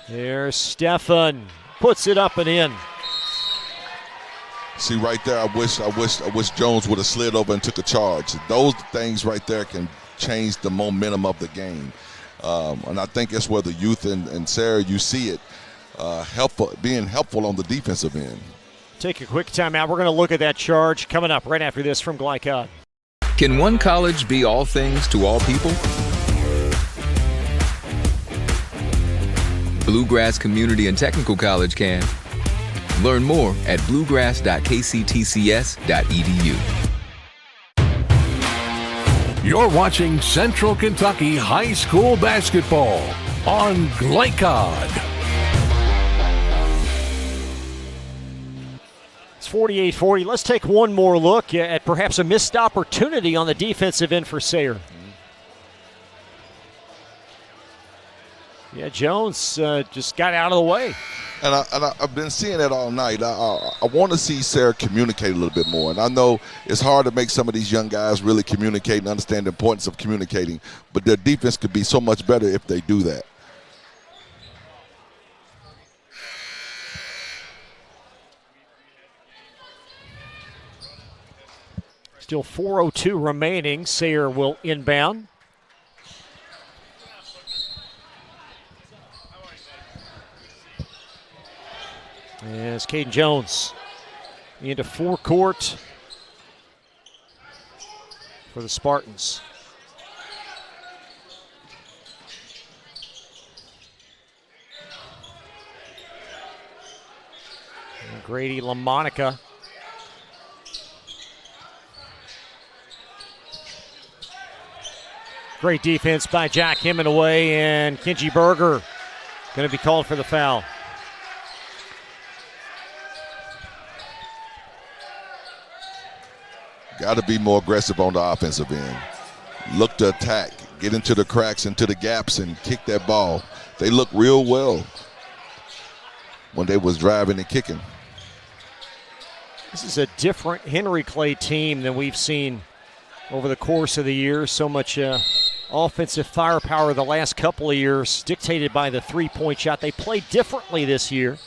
There's Stephen. Puts it up and in. See right there, I wish Jones would have slid over and took a charge. Those things right there can change the momentum of the game. And I think that's where the youth and Sayre, you see it being helpful on the defensive end. Take a quick timeout. We're going to look at that charge coming up right after this from Glycod. Can one college be all things to all people? Bluegrass Community and Technical College can. Learn more at bluegrass.kctcs.edu. You're watching Central Kentucky High School basketball on Glycod. It's 48-40. Let's take one more look at perhaps a missed opportunity on the defensive end for Sayre. Yeah, Jones just got out of the way. And I've been seeing that all night. I want to see Sayre communicate a little bit more. And I know it's hard to make some of these young guys really communicate and understand the importance of communicating, but their defense could be so much better if they do that. Still 4:02 remaining. Sayre will inbound. As Caden Jones into forecourt for the Spartans. And Grady LaMonica. Great defense by Jack Hemingway, and Kenji Berger going to be called for the foul. Got to be more aggressive on the offensive end. Look to attack, get into the cracks, into the gaps, and kick that ball. They look real well when they was driving and kicking. This is a different Henry Clay team than we've seen over the course of the year. So much offensive firepower the last couple of years, dictated by the three-point shot. They play differently this year.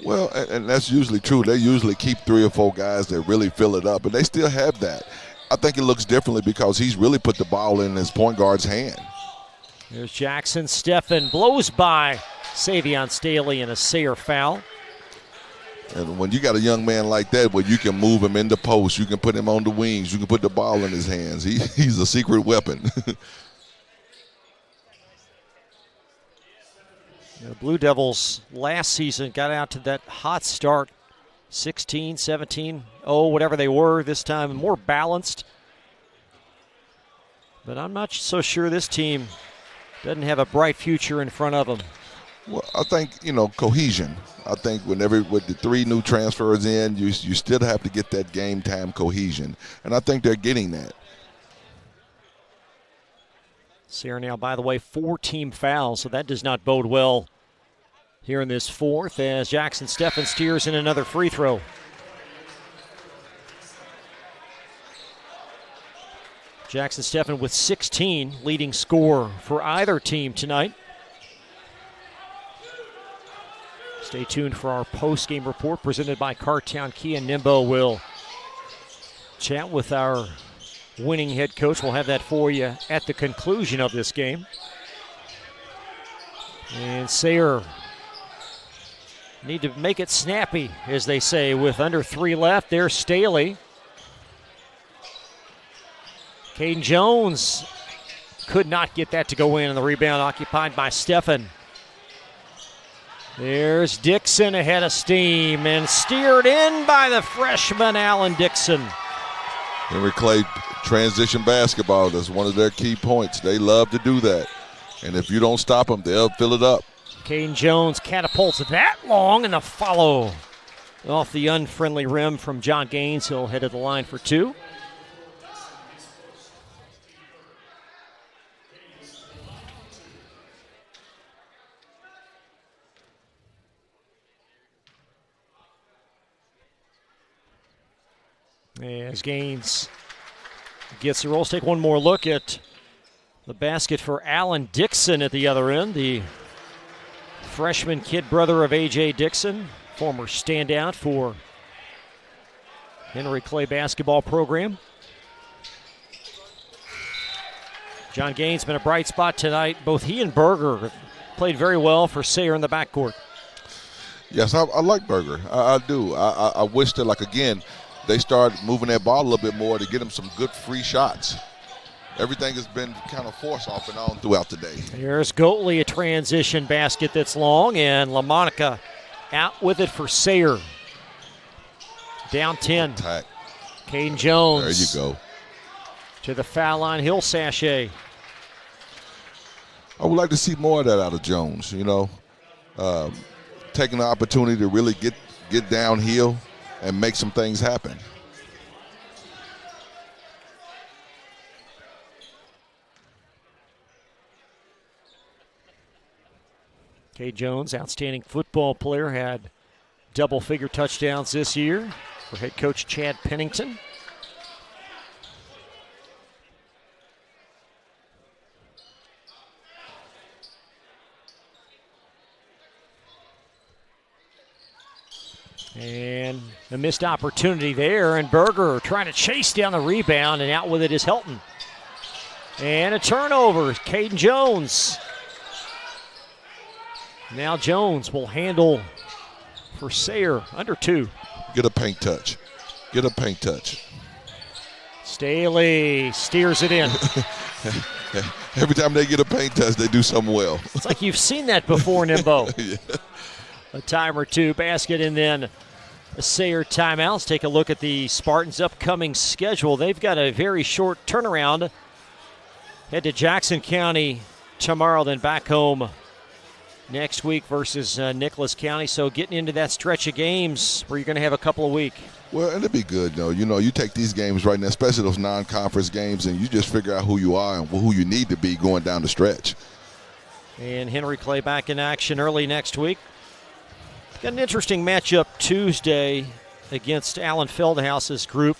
Well, and that's usually true. They usually keep 3 or 4 guys that really fill it up, but they still have that. I think it looks differently because he's really put the ball in his point guard's hand. There's Jackson. Steffen blows by Savion Staley in a Sayre foul. And when you got a young man like that where you can move him in the post, you can put him on the wings, you can put the ball in his hands, he's a secret weapon. The Blue Devils last season got out to that hot start, 16, 17, whatever they were this time, more balanced. But I'm not so sure this team doesn't have a bright future in front of them. Well, I think, cohesion. I think with the 3 new transfers in, you still have to get that game time cohesion. And I think they're getting that. Sayre now, by the way, 4 team fouls, so that does not bode well here in this fourth as Jackson Steffen steers in another free throw. Jackson Steffen with 16, leading scorer for either team tonight. Stay tuned for our post-game report presented by Cartown Kia. Nimbo will chat with our winning head coach. We'll have that for you at the conclusion of this game. And Sayre need to make it snappy, as they say, with under 3 left. There's Staley. Caden Jones could not get that to go in, and the rebound occupied by Steffen. There's Dixon ahead of steam and steered in by the freshman Alan Dixon. Henry Clay transition basketball, that's one of their key points. They love to do that. And if you don't stop them, they'll fill it up. Caden Jones catapults that long, and the follow off the unfriendly rim from John Gaines. He'll head to the line for 2. As Gaines gets the rolls, take one more look at the basket for Alan Dixon at the other end, the freshman kid brother of A.J. Dixon, former standout for Henry Clay basketball program. John Gaines been a bright spot tonight. Both he and Berger have played very well for Sayre in the backcourt. Yes, I like Berger. I do. I wish that, like, again, they start moving that ball a little bit more to get them some good free shots. Everything has been kind of forced off and on throughout the day. Here's Goatley, a transition basket that's long, and LaMonica out with it for Sayre. Down 10. Attack. Caden Jones. There you go. To the foul line, he'll sachet. I would like to see more of that out of Jones, you know. Taking the opportunity to really get downhill and make some things happen. Caden Jones, outstanding football player, had double-figure touchdowns this year for head coach Chad Pennington. And a missed opportunity there, and Berger trying to chase down the rebound, and out with it is Helton. And a turnover, Caden Jones. Now Jones will handle for Sayre, under 2. Get a paint touch. Get a paint touch. Staley steers it in. Every time they get a paint touch, they do something well. It's like you've seen that before, Nimbo. Yeah. A time or two, basket, and then a Sayre timeout. Let's take a look at the Spartans' upcoming schedule. They've got a very short turnaround. Head to Jackson County tomorrow, then back home next week versus Nicholas County. So getting into that stretch of games where you're going to have a couple of weeks. Well, and it'd be good, though. You know, you take these games right now, especially those non-conference games, and you just figure out who you are and who you need to be going down the stretch. And Henry Clay back in action early next week. Got an interesting matchup Tuesday against Alan Feldhaus's group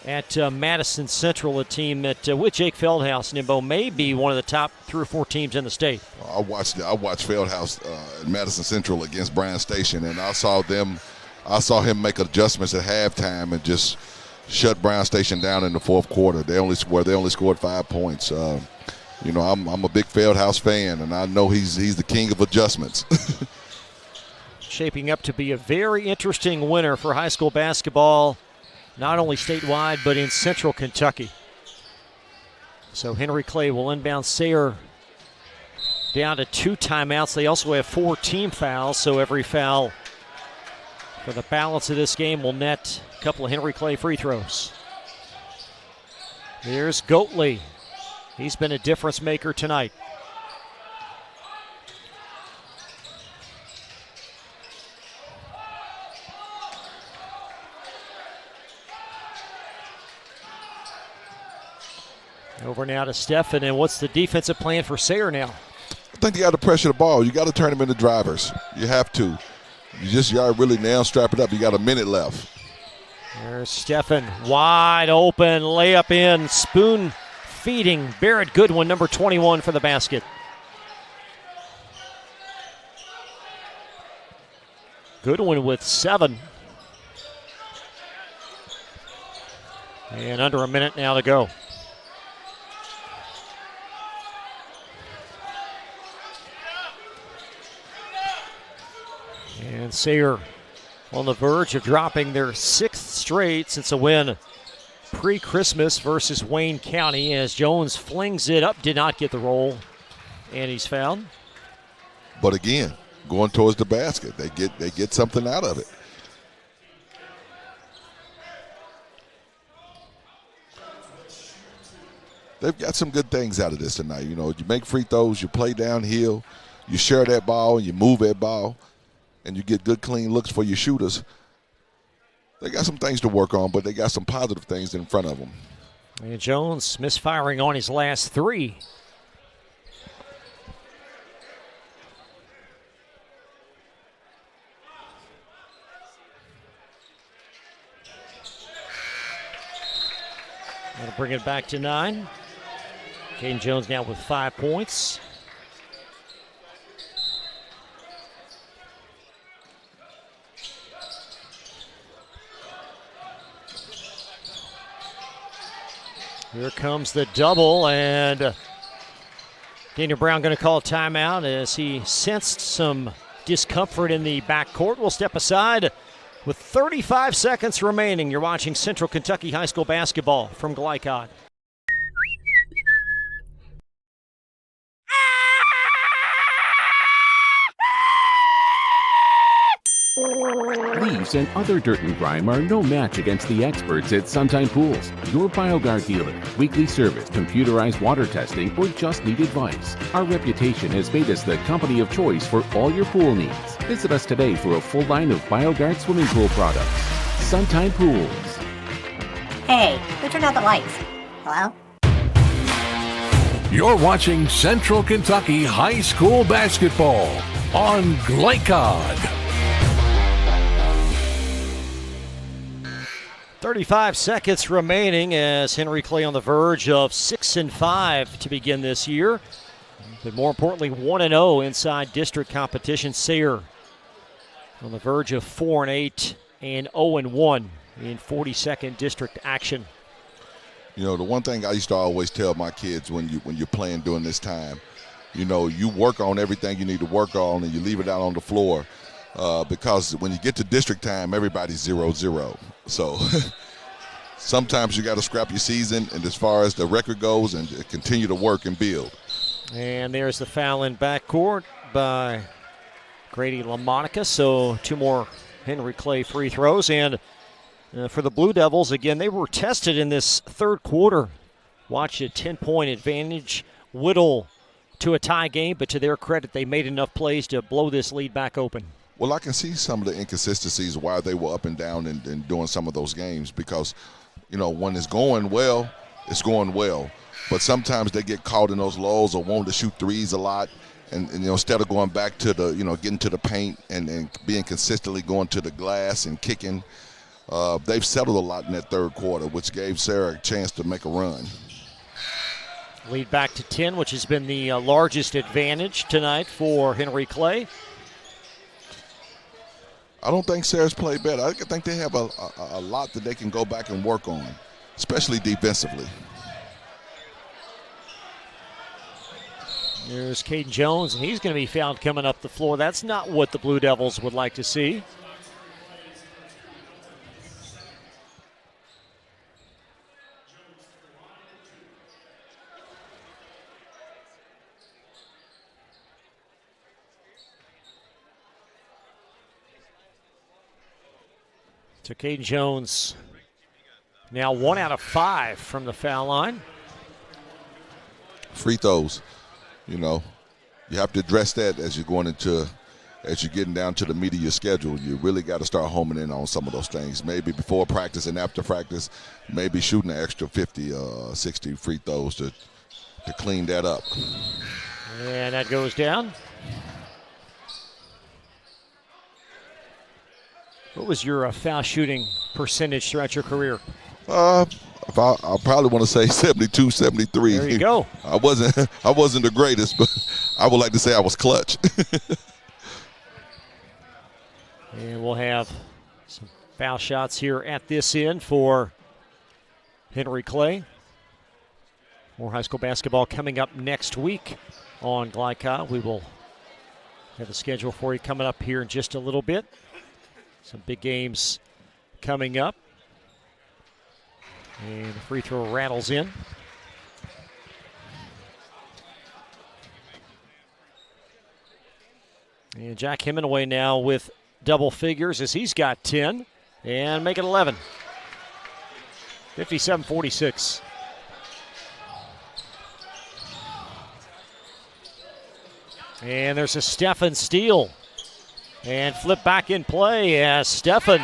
at Madison Central, a team that with Jake Feldhaus, Nimbo, may be one of the top 3 or 4 teams in the state. I watched Feldhaus at Madison Central against Bryan Station, and I saw him make adjustments at halftime and just shut Bryan Station down in the fourth quarter. They only scored 5 points. You know, I'm a big Feldhaus fan, and I know he's the king of adjustments. Shaping up to be a very interesting winter for high school basketball, not only statewide, but in central Kentucky. So Henry Clay will inbound Sayre down to 2 timeouts. They also have 4 team fouls, so every foul for the balance of this game will net a couple of Henry Clay free throws. Here's Goatley. He's been a difference maker tonight. Over now to Steffen, and what's the defensive plan for Sayre now? I think you got to pressure the ball. You got to turn them into drivers. You have to. You got to really now strap it up. You got a minute left. There's Steffen, wide open, layup in, spoon feeding Barrett Goodwin, number 21 for the basket. Goodwin with 7. And under a minute now to go. And Sayre on the verge of dropping their 6th straight since a win pre-Christmas versus Wayne County, as Jones flings it up, did not get the roll, and he's fouled. But again, going towards the basket, they get something out of it. They've got some good things out of this tonight. You know, you make free throws, you play downhill, you share that ball, you move that ball, and you get good, clean looks for your shooters. They got some things to work on, but they got some positive things in front of them. And Jones misfiring on his last 3. We'll bring it back to 9. Caden Jones now with 5 points. Here comes the double, and Daniel Brown going to call a timeout as he sensed some discomfort in the backcourt. We'll step aside with 35 seconds remaining. You're watching Central Kentucky High School basketball from Glycod. Leaves and other dirt and grime are no match against the experts at Sunshine Pools, your BioGuard dealer. Weekly service, computerized water testing, or just need advice. Our reputation has made us the company of choice for all your pool needs. Visit us today for a full line of BioGuard swimming pool products. Sunshine Pools. Hey, who turned out the lights? Hello? You're watching Central Kentucky High School basketball on Glycod. 35 seconds remaining as Henry Clay on the verge of 6-5 to begin this year. But more importantly, 1-0 inside district competition. Sayre on the verge of 4-8 and 0-1 in 42nd district action. You know, the one thing I used to always tell my kids when you're playing during this time, you know, you work on everything you need to work on and you leave it out on the floor. Because when you get to district time, everybody's 0-0. So sometimes you got to scrap your season, and as far as the record goes, and continue to work and build. And there's the foul in backcourt by Grady LaMonica. So 2 more Henry Clay free throws. And for the Blue Devils, again, they were tested in this third quarter. Watch a 10-point advantage. Whittle to a tie game, but to their credit, they made enough plays to blow this lead back open. Well, I can see some of the inconsistencies why they were up and down and doing some of those games because, you know, when it's going well, it's going well. But sometimes they get caught in those lulls or wanting to shoot threes a lot. And you know, instead of going back to the, you know, getting to the paint and being consistently going to the glass and kicking, they've settled a lot in that third quarter, which gave Sayre a chance to make a run. Lead back to 10, which has been the largest advantage tonight for Henry Clay. I don't think Sayre's played better. I think they have a lot that they can go back and work on, especially defensively. There's Caden Jones, and he's going to be fouled coming up the floor. That's not what the Blue Devils would like to see. So Caden Jones now 1 out of 5 from the foul line. Free throws, you know, you have to address that as you're getting down to the meat of your schedule. You really got to start homing in on some of those things. Maybe before practice and after practice, maybe shooting an extra 50, 60 free throws to clean that up. And that goes down. What was your foul shooting percentage throughout your career? I probably want to say 72, 73. There you go. I wasn't the greatest, but I would like to say I was clutch. And we'll have some foul shots here at this end for Henry Clay. More high school basketball coming up next week on Glycod. We will have a schedule for you coming up here in just a little bit. Some big games coming up. And the free throw rattles in. And Jack Hemingway now with double figures as he's got 10 and make it 11. 57-46. And there's a Stephen steal. And flip back in play as Stephen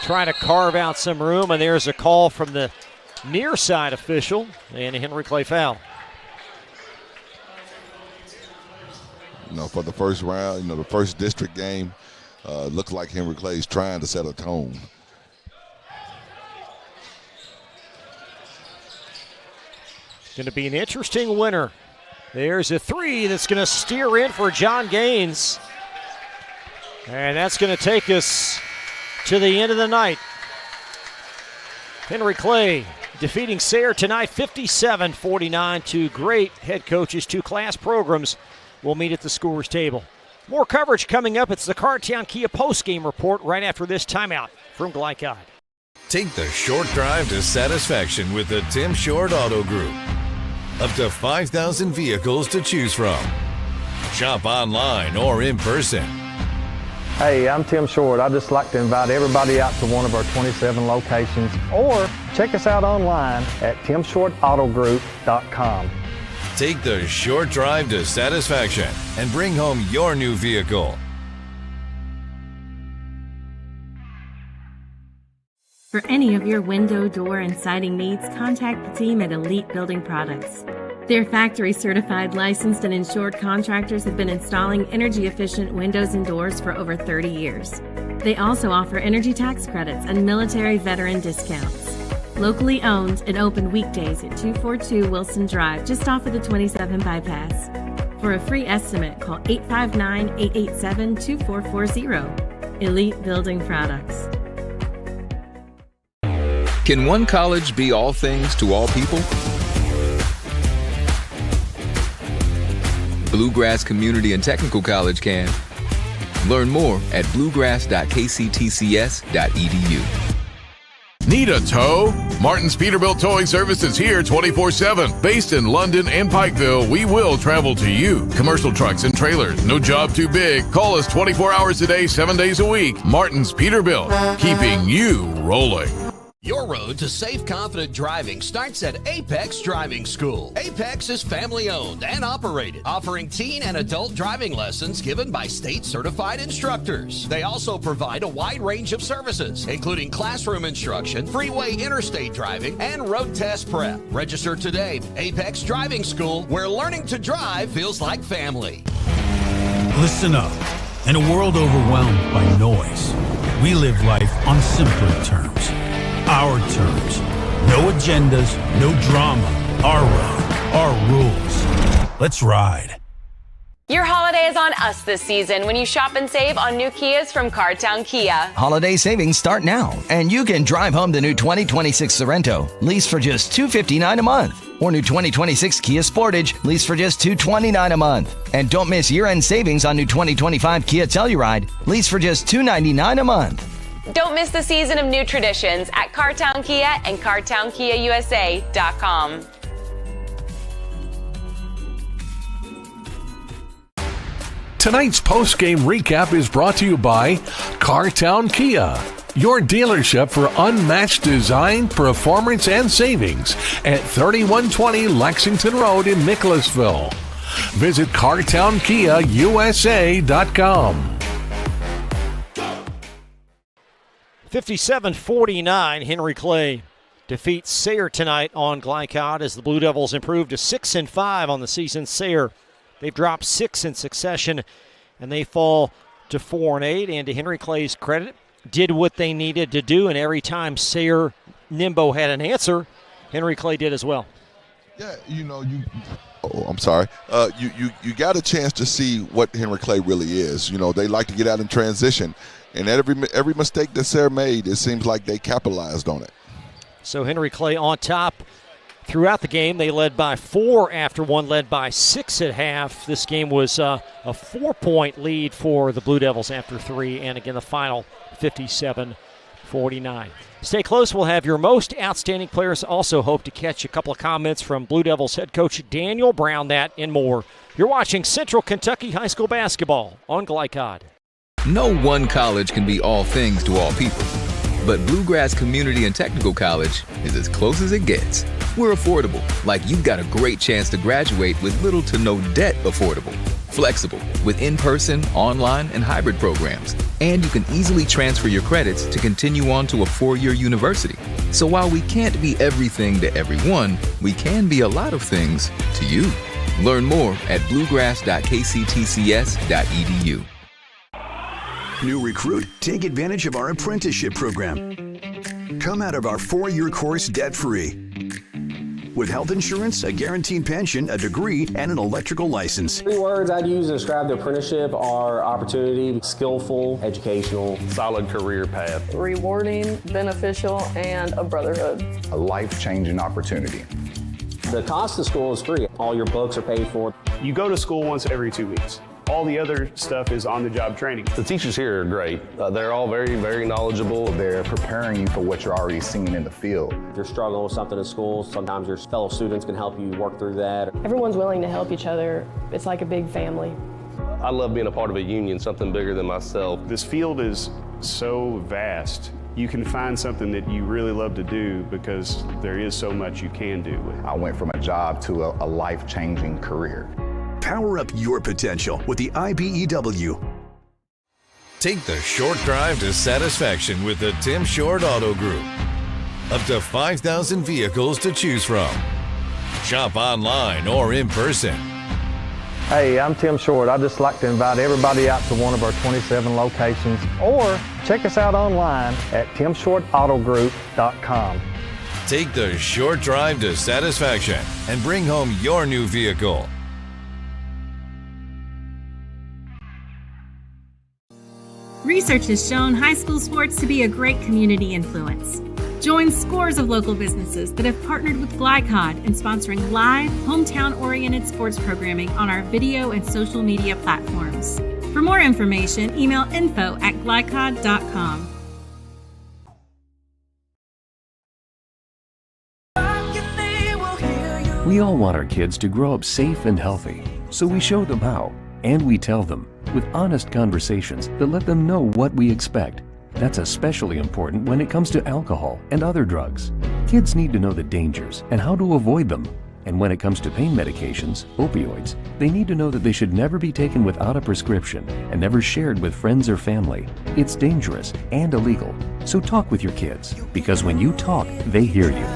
trying to carve out some room. And there's a call from the near side official and a Henry Clay foul. You know, for the first round, you know, the first district game, looks like Henry Clay's trying to set a tone. Going to be an interesting winner. There's a three that's going to steer in for John Gaines. And that's going to take us to the end of the night. Henry Clay defeating Sayre tonight 57-49. Two great head coaches, two class programs will meet at the scorer's table. More coverage coming up. It's the Cartown Kia postgame report right after this timeout from Glycod. Take the short drive to satisfaction with the Tim Short Auto Group. Up to 5,000 vehicles to choose from. Shop online or in person. Hey, I'm Tim Short. I'd just like to invite everybody out to one of our 27 locations, or check us out online at timshortautogroup.com. Take the short drive to satisfaction and bring home your new vehicle. For any of your window, door, and siding needs, contact the team at Elite Building Products. Their factory-certified, licensed, and insured contractors have been installing energy-efficient windows and doors for over 30 years. They also offer energy tax credits and military veteran discounts. Locally owned and open weekdays at 242 Wilson Drive, just off of the 27 bypass. For a free estimate, call 859-887-2440. Elite Building Products. Can one college be all things to all people? Bluegrass Community and Technical College can. Learn more at bluegrass.kctcs.edu. Need a tow? Martin's Peterbilt Towing Service is here 24/7. Based in London and Pikeville, we will travel to you. Commercial trucks and trailers, no job too big. Call us 24 hours a day, 7 days a week. Martin's Peterbilt, keeping you rolling. Your road to safe, confident driving starts at Apex Driving School. Apex is family-owned and operated, offering teen and adult driving lessons given by state-certified instructors. They also provide a wide range of services, including classroom instruction, freeway interstate driving, and road test prep. Register today. Apex Driving School, where learning to drive feels like family. Listen up. In a world overwhelmed by noise, we live life on simpler terms. Our terms. No agendas, no drama. Our road, our rules. Let's ride. Your holiday is on us this season when you shop and save on new Kias from Cartown Kia. Holiday savings start now, and you can drive home the new 2026 Sorrento, lease for just $259 a month. Or new 2026 Kia Sportage, lease for just $229 a month. And don't miss year-end savings on new 2025 Kia Telluride, lease for just $299 a month. Don't miss the season of new traditions at Cartown Kia and CartownKiaUSA.com. Tonight's post-game recap is brought to you by Cartown Kia, your dealership for unmatched design, performance, and savings at 3120 Lexington Road in Nicholasville. Visit CartownKiaUSA.com. 57-49, Henry Clay defeats Sayre tonight on Glycod as the Blue Devils improve to 6-5 on the season. Sayre, they've dropped 6 in succession, and they fall to 4-8. And to Henry Clay's credit, did what they needed to do, and every time Sayre Nimbo had an answer, Henry Clay did as well. Yeah, I'm sorry. You got a chance to see what Henry Clay really is. You know, they like to get out in transition. And every mistake that Sayre made, it seems like they capitalized on it. So Henry Clay on top throughout the game. They led by 4 after one, led by 6 at half. This game was a 4-point lead for the Blue Devils after 3. And again, the final 57-49. Stay close. We'll have your most outstanding players. Also hope to catch a couple of comments from Blue Devils head coach Daniel Brown, that and more. You're watching Central Kentucky High School basketball on Glycod. No one college can be all things to all people, but Bluegrass Community and Technical College is as close as it gets. We're affordable, like you've got a great chance to graduate with little to no debt. Affordable, flexible, with in-person, online, and hybrid programs. And you can easily transfer your credits to continue on to a 4-year university. So while we can't be everything to everyone, we can be a lot of things to you. Learn more at bluegrass.kctcs.edu. New recruit, take advantage of our apprenticeship program. Come out of our 4-year course debt-free. With health insurance, a guaranteed pension, a degree, and an electrical license. 3 words I'd use to describe the apprenticeship are opportunity, skillful, educational, solid career path, rewarding, beneficial, and a brotherhood. A life-changing opportunity. The cost of school is free. All your books are paid for. You go to school once every 2 weeks. All the other stuff is on-the-job training. The teachers here are great. They're all very, very knowledgeable. They're preparing you for what you're already seeing in the field. If you're struggling with something in school, sometimes your fellow students can help you work through that. Everyone's willing to help each other. It's like a big family. I love being a part of a union, something bigger than myself. This field is so vast. You can find something that you really love to do because there is so much you can do with it. I went from a job to a life-changing career. Power up your potential with the IBEW. Take the short drive to satisfaction with the Tim Short Auto Group. Up to 5,000 vehicles to choose from. Shop online or in person. Hey, I'm Tim Short. I'd just like to invite everybody out to one of our 27 locations, or check us out online at timshortautogroup.com. Take the short drive to satisfaction and bring home your new vehicle. Research has shown high school sports to be a great community influence. Join scores of local businesses that have partnered with Glycod in sponsoring live, hometown-oriented sports programming on our video and social media platforms. For more information, email info@glycod.com. We all want our kids to grow up safe and healthy, so we show them how, and we tell them with honest conversations that let them know what we expect. That's especially important when it comes to alcohol and other drugs. Kids need to know the dangers and how to avoid them. And when it comes to pain medications, opioids, they need to know that they should never be taken without a prescription and never shared with friends or family. It's dangerous and illegal. So talk with your kids, because when you talk, they hear you.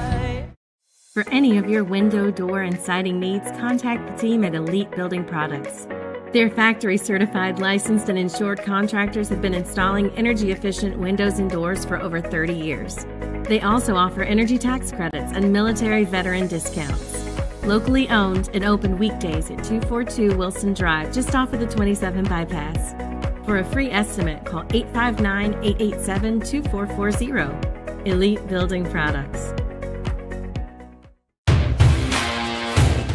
For any of your window, door, and siding needs, contact the team at Elite Building Products. Their factory-certified, licensed, and insured contractors have been installing energy-efficient windows and doors for over 30 years. They also offer energy tax credits and military veteran discounts. Locally owned and open weekdays at 242 Wilson Drive, just off of the 27 bypass. For a free estimate, call 859-887-2440. Elite Building Products.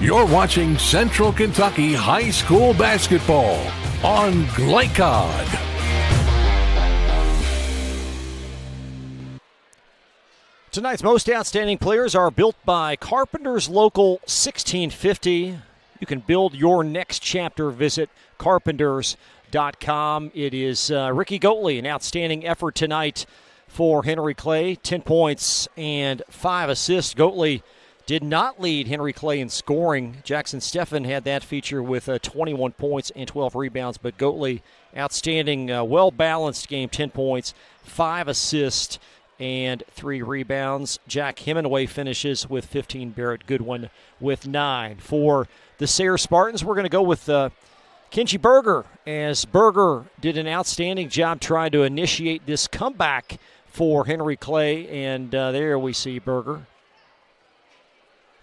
You're watching Central Kentucky High School Basketball on Glycod. Tonight's most outstanding players are built by Carpenters Local 1650. You can build your next chapter. Visit carpenters.com. It is Ricky Goatley, an outstanding effort tonight for Henry Clay. 10 points and 5 assists. Goatley did not lead Henry Clay in scoring. Jackson Steffen had that feature with 21 points and 12 rebounds, but Goatley, outstanding, well-balanced game, 10 points, 5 assists, and 3 rebounds. Jack Hemingway finishes with 15, Barrett Goodwin with 9. For the Sayre Spartans, we're going to go with Kenji Berger, as Berger did an outstanding job trying to initiate this comeback for Henry Clay, and there we see Berger.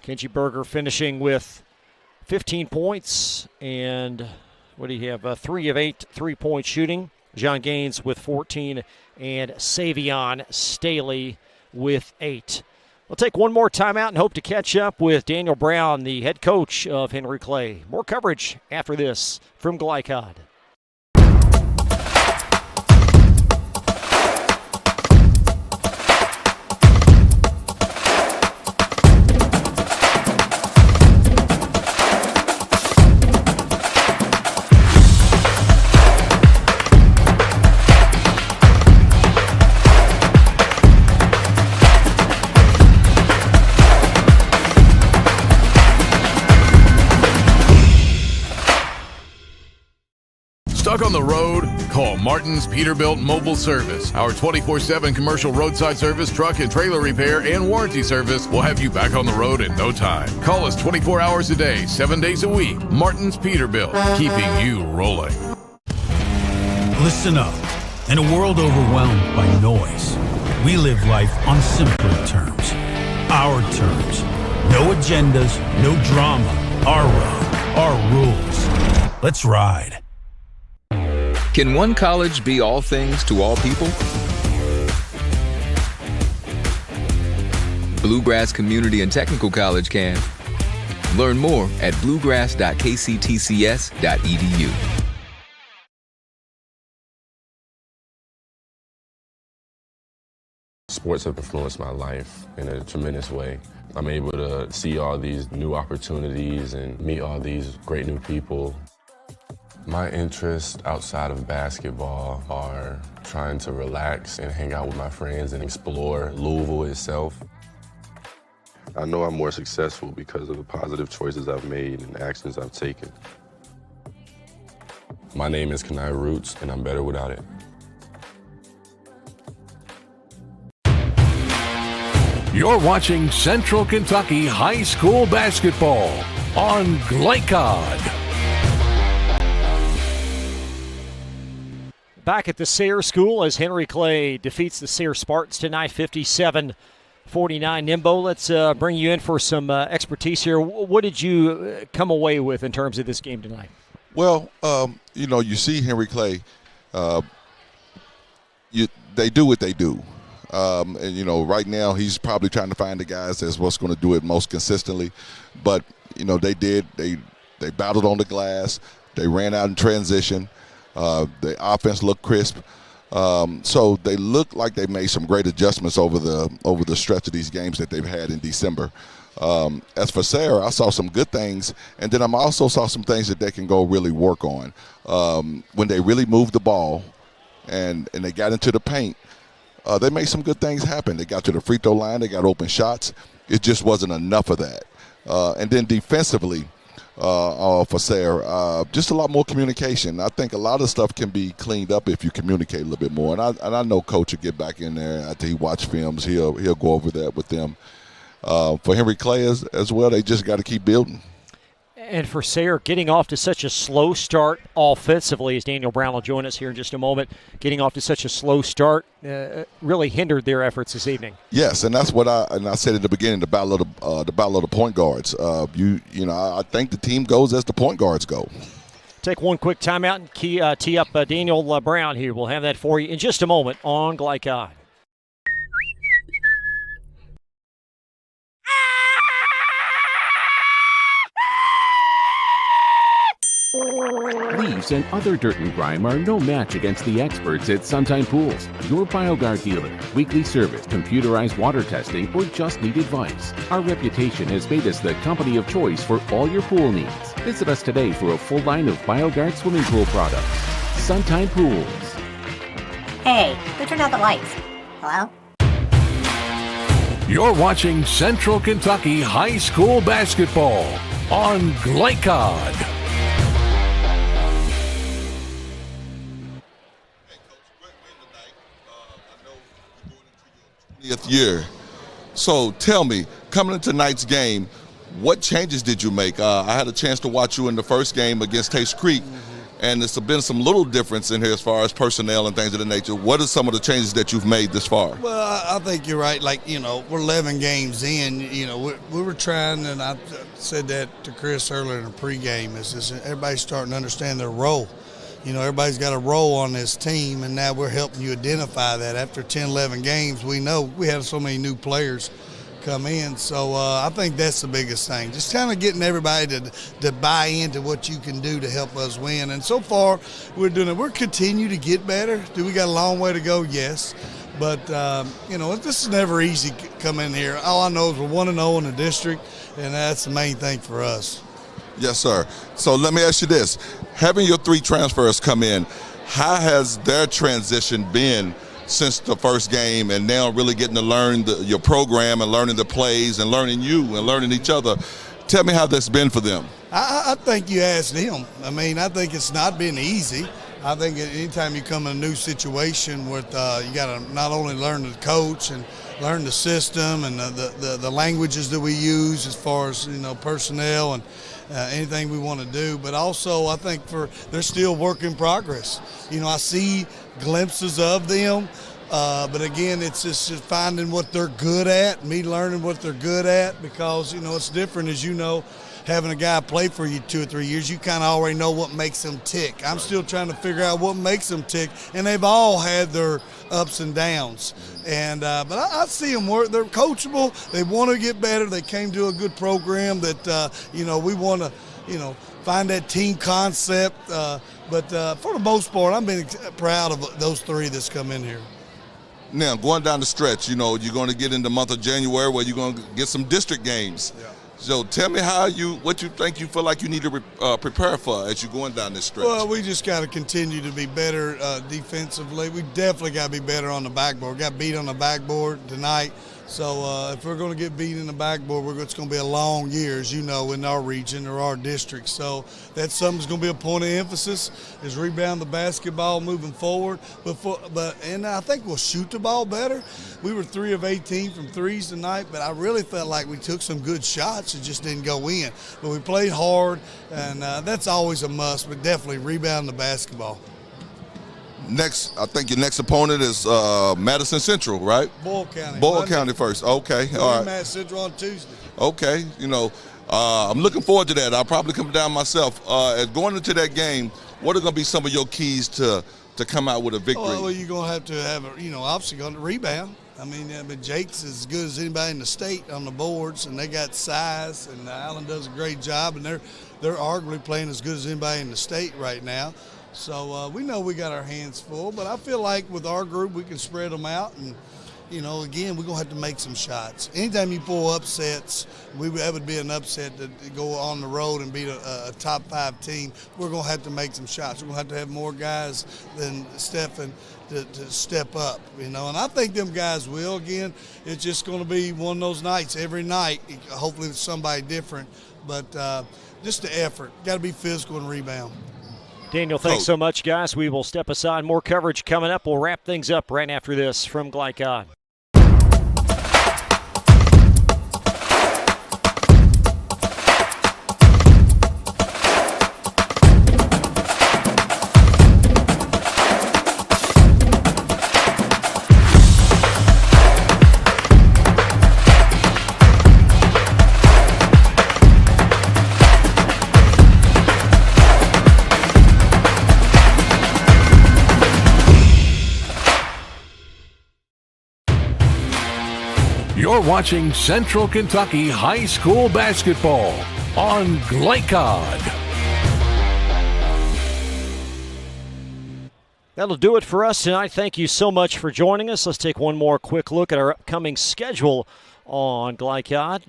Kenji Berger finishing with 15 points, and what do you have? 3 of 8 3-point shooting. John Gaines with 14, and Savion Staley with 8. We'll take one more timeout and hope to catch up with Daniel Brown, the head coach of Henry Clay. More coverage after this from Glycod. Stuck on the road? Call Martin's Peterbilt Mobile Service. Our 24/7 commercial roadside service, truck and trailer repair, and warranty service will have you back on the road in no time. Call us 24 hours a day, 7 days a week. Martin's Peterbilt, keeping you rolling. Listen up. In a world overwhelmed by noise, we live life on simpler terms. Our terms. No agendas, no drama. Our road, our rules. Let's ride. Can one college be all things to all people? Bluegrass Community and Technical College can. Learn more at bluegrass.kctcs.edu. Sports have influenced my life in a tremendous way. I'm able to see all these new opportunities and meet all these great new people. My interests outside of basketball are trying to relax and hang out with my friends and explore Louisville itself. I know I'm more successful because of the positive choices I've made and actions I've taken. My name is Kenai Roots, and I'm better without it. You're watching Central Kentucky High School Basketball on Glycod. Back at the Sayre School as Henry Clay defeats the Sayre Spartans tonight, 57-49. Nimbo, let's bring you in for some expertise here. What did you come away with in terms of this game tonight? Well, you see Henry Clay, they do what they do. And, right now he's probably trying to find the guys that's what's going to do it most consistently. But, they battled on the glass. They ran out in transition. The offense looked crisp. So they look like they made some great adjustments over the stretch of these games that they've had in December. As for Sayre, I saw some good things, and then I also saw some things that they can go really work on. When they really moved the ball and they got into the paint, they made some good things happen. They got to the free throw line. They got open shots. It just wasn't enough of that. And then defensively for Sayre, just a lot more communication. I think a lot of stuff can be cleaned up if you communicate a little bit more. And I know Coach will get back in there after he watch films. He'll go over that with them. For Henry Clay as well, they just got to keep building. And for Sayre, getting off to such a slow start offensively, as Daniel Brown will join us here in just a moment, getting off to such a slow start really hindered their efforts this evening. Yes, and that's what I said at the beginning, the battle of the point guards. I think the team goes as the point guards go. Take one quick timeout and tee up Daniel Brown here. We'll have that for you in just a moment on Glycod. Leaves and other dirt and grime are no match against the experts at Sunshine Pools, your BioGuard dealer. Weekly service, computerized water testing, or just need advice. Our reputation has made us the company of choice for all your pool needs. Visit us today for a full line of BioGuard swimming pool products. Sunshine Pools. Hey, who turned out the lights? Hello? You're watching Central Kentucky High School Basketball on Glycod. 20th year. So tell me, coming into tonight's game, what changes did you make? I had a chance to watch you in the first game against Taste Creek, and there's been some little difference in here as far as personnel and things of the nature. What are some of the changes that you've made this far? Well, I think you're right. We're 11 games in. We were trying, and I said that to Chris earlier in the pregame, is everybody's starting to understand their role. Everybody's got a role on this team, and now we're helping you identify that. After 10, 11 games, we know we have so many new players come in. So I think that's the biggest thing. Just kind of getting everybody to buy into what you can do to help us win. And so far, we're doing it. We're continue to get better. Do we got a long way to go? Yes. But, this is never easy coming in here. All I know is we're 1-0 in the district, and that's the main thing for us. Yes, sir. So let me ask you this. Having your 3 transfers come in, how has their transition been since the first game and now really getting to learn your program and learning the plays and learning you and learning each other? Tell me how that's been for them. I think you asked him. I think it's not been easy. I think anytime you come in a new situation with you got to not only learn the coach and learn the system and the languages that we use as far as personnel and anything we want to do, but also I think they're still work in progress. I see glimpses of them But again, it's just finding what they're good at, me learning what they're good at, because, it's different, as you know, having a guy play for you 2 or 3 years, you kind of already know what makes them tick. I'm still trying to figure out what makes them tick, and they've all had their ups and downs. And but I see them work. They're coachable. They want to get better. They came to a good program that, we want to, find that team concept. But for the most part, I'm being proud of those 3 that's come in here. Now, going down the stretch, you're going to get in the month of January where you're going to get some district games. Yeah. So tell me what you feel like you need to prepare for as you're going down this stretch. Well, we just got to continue to be better defensively. We definitely got to be better on the backboard. Got beat on the backboard tonight. So if we're going to get beat in the backboard, it's going to be a long year, as you know, in our region or our district. So that's something that's going to be a point of emphasis, is rebound the basketball moving forward. And I think we'll shoot the ball better. We were 3 of 18 from threes tonight, but I really felt like we took some good shots. It just didn't go in. But we played hard, and that's always a must, but definitely rebound the basketball. Next, I think your next opponent is Madison Central, right? Boyle County. Boyle County first. Okay, all right. Madison Central on Tuesday. Okay, I'm looking forward to that. I'll probably come down myself. As going into that game, what are going to be some of your keys to come out with a victory? Well, you're going to have obviously going to rebound. I mean, Jake's as good as anybody in the state on the boards, and they got size, and Allen does a great job, and they're arguably playing as good as anybody in the state right now. So we know we got our hands full, but I feel like with our group we can spread them out, and again, we're going to have to make some shots. Anytime you pull upsets, that would be an upset to go on the road and beat a top 5 team. We're going to have to make some shots. We're going to have more guys than Stephen to step up, and I think them guys will. Again, it's just going to be one of those nights every night, hopefully with somebody different, but just the effort. Got to be physical and rebound. Daniel, thanks so much, guys. We will step aside. More coverage coming up. We'll wrap things up right after this from Glycod. You're watching Central Kentucky High School Basketball on Glycod. That'll do it for us tonight. Thank you so much for joining us. Let's take one more quick look at our upcoming schedule on Glycod.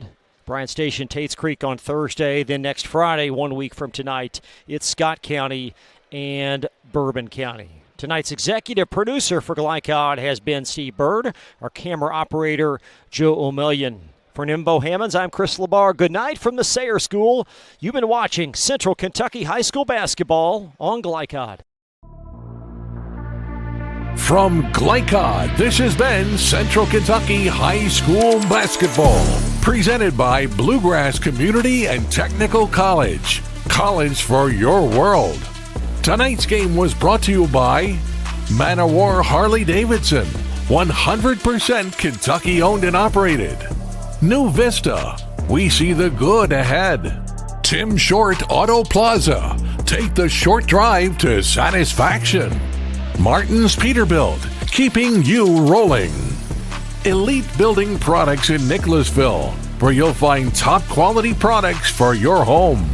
Bryan Station, Tates Creek on Thursday. Then next Friday, 1 week from tonight, it's Scott County and Bourbon County. Tonight's executive producer for Glycod has been Steve Bird. Our camera operator, Joe O'Million. For Nimbo Hammonds, I'm Chris LeBar. Good night from the Sayre School. You've been watching Central Kentucky High School Basketball on Glycod. From Glycod, this has been Central Kentucky High School Basketball. Presented by Bluegrass Community and Technical College. College for your world. Tonight's game was brought to you by Manowar Harley-Davidson, 100% Kentucky owned and operated. New Vista, we see the good ahead. Tim Short Auto Plaza, take the short drive to satisfaction. Martin's Peterbilt, keeping you rolling. Elite Building Products in Nicholasville, where you'll find top quality products for your home.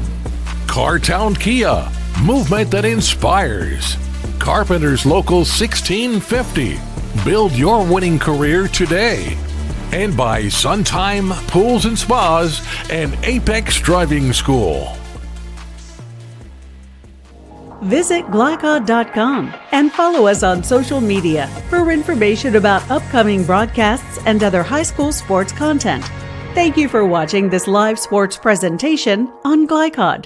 Cartown Kia, movement that inspires. Carpenter's Local 1650. Build your winning career today. And by Suntime Pools and Spas and Apex Driving School. Visit Glycod.com and follow us on social media for information about upcoming broadcasts and other high school sports content. Thank you for watching this live sports presentation on Glycod.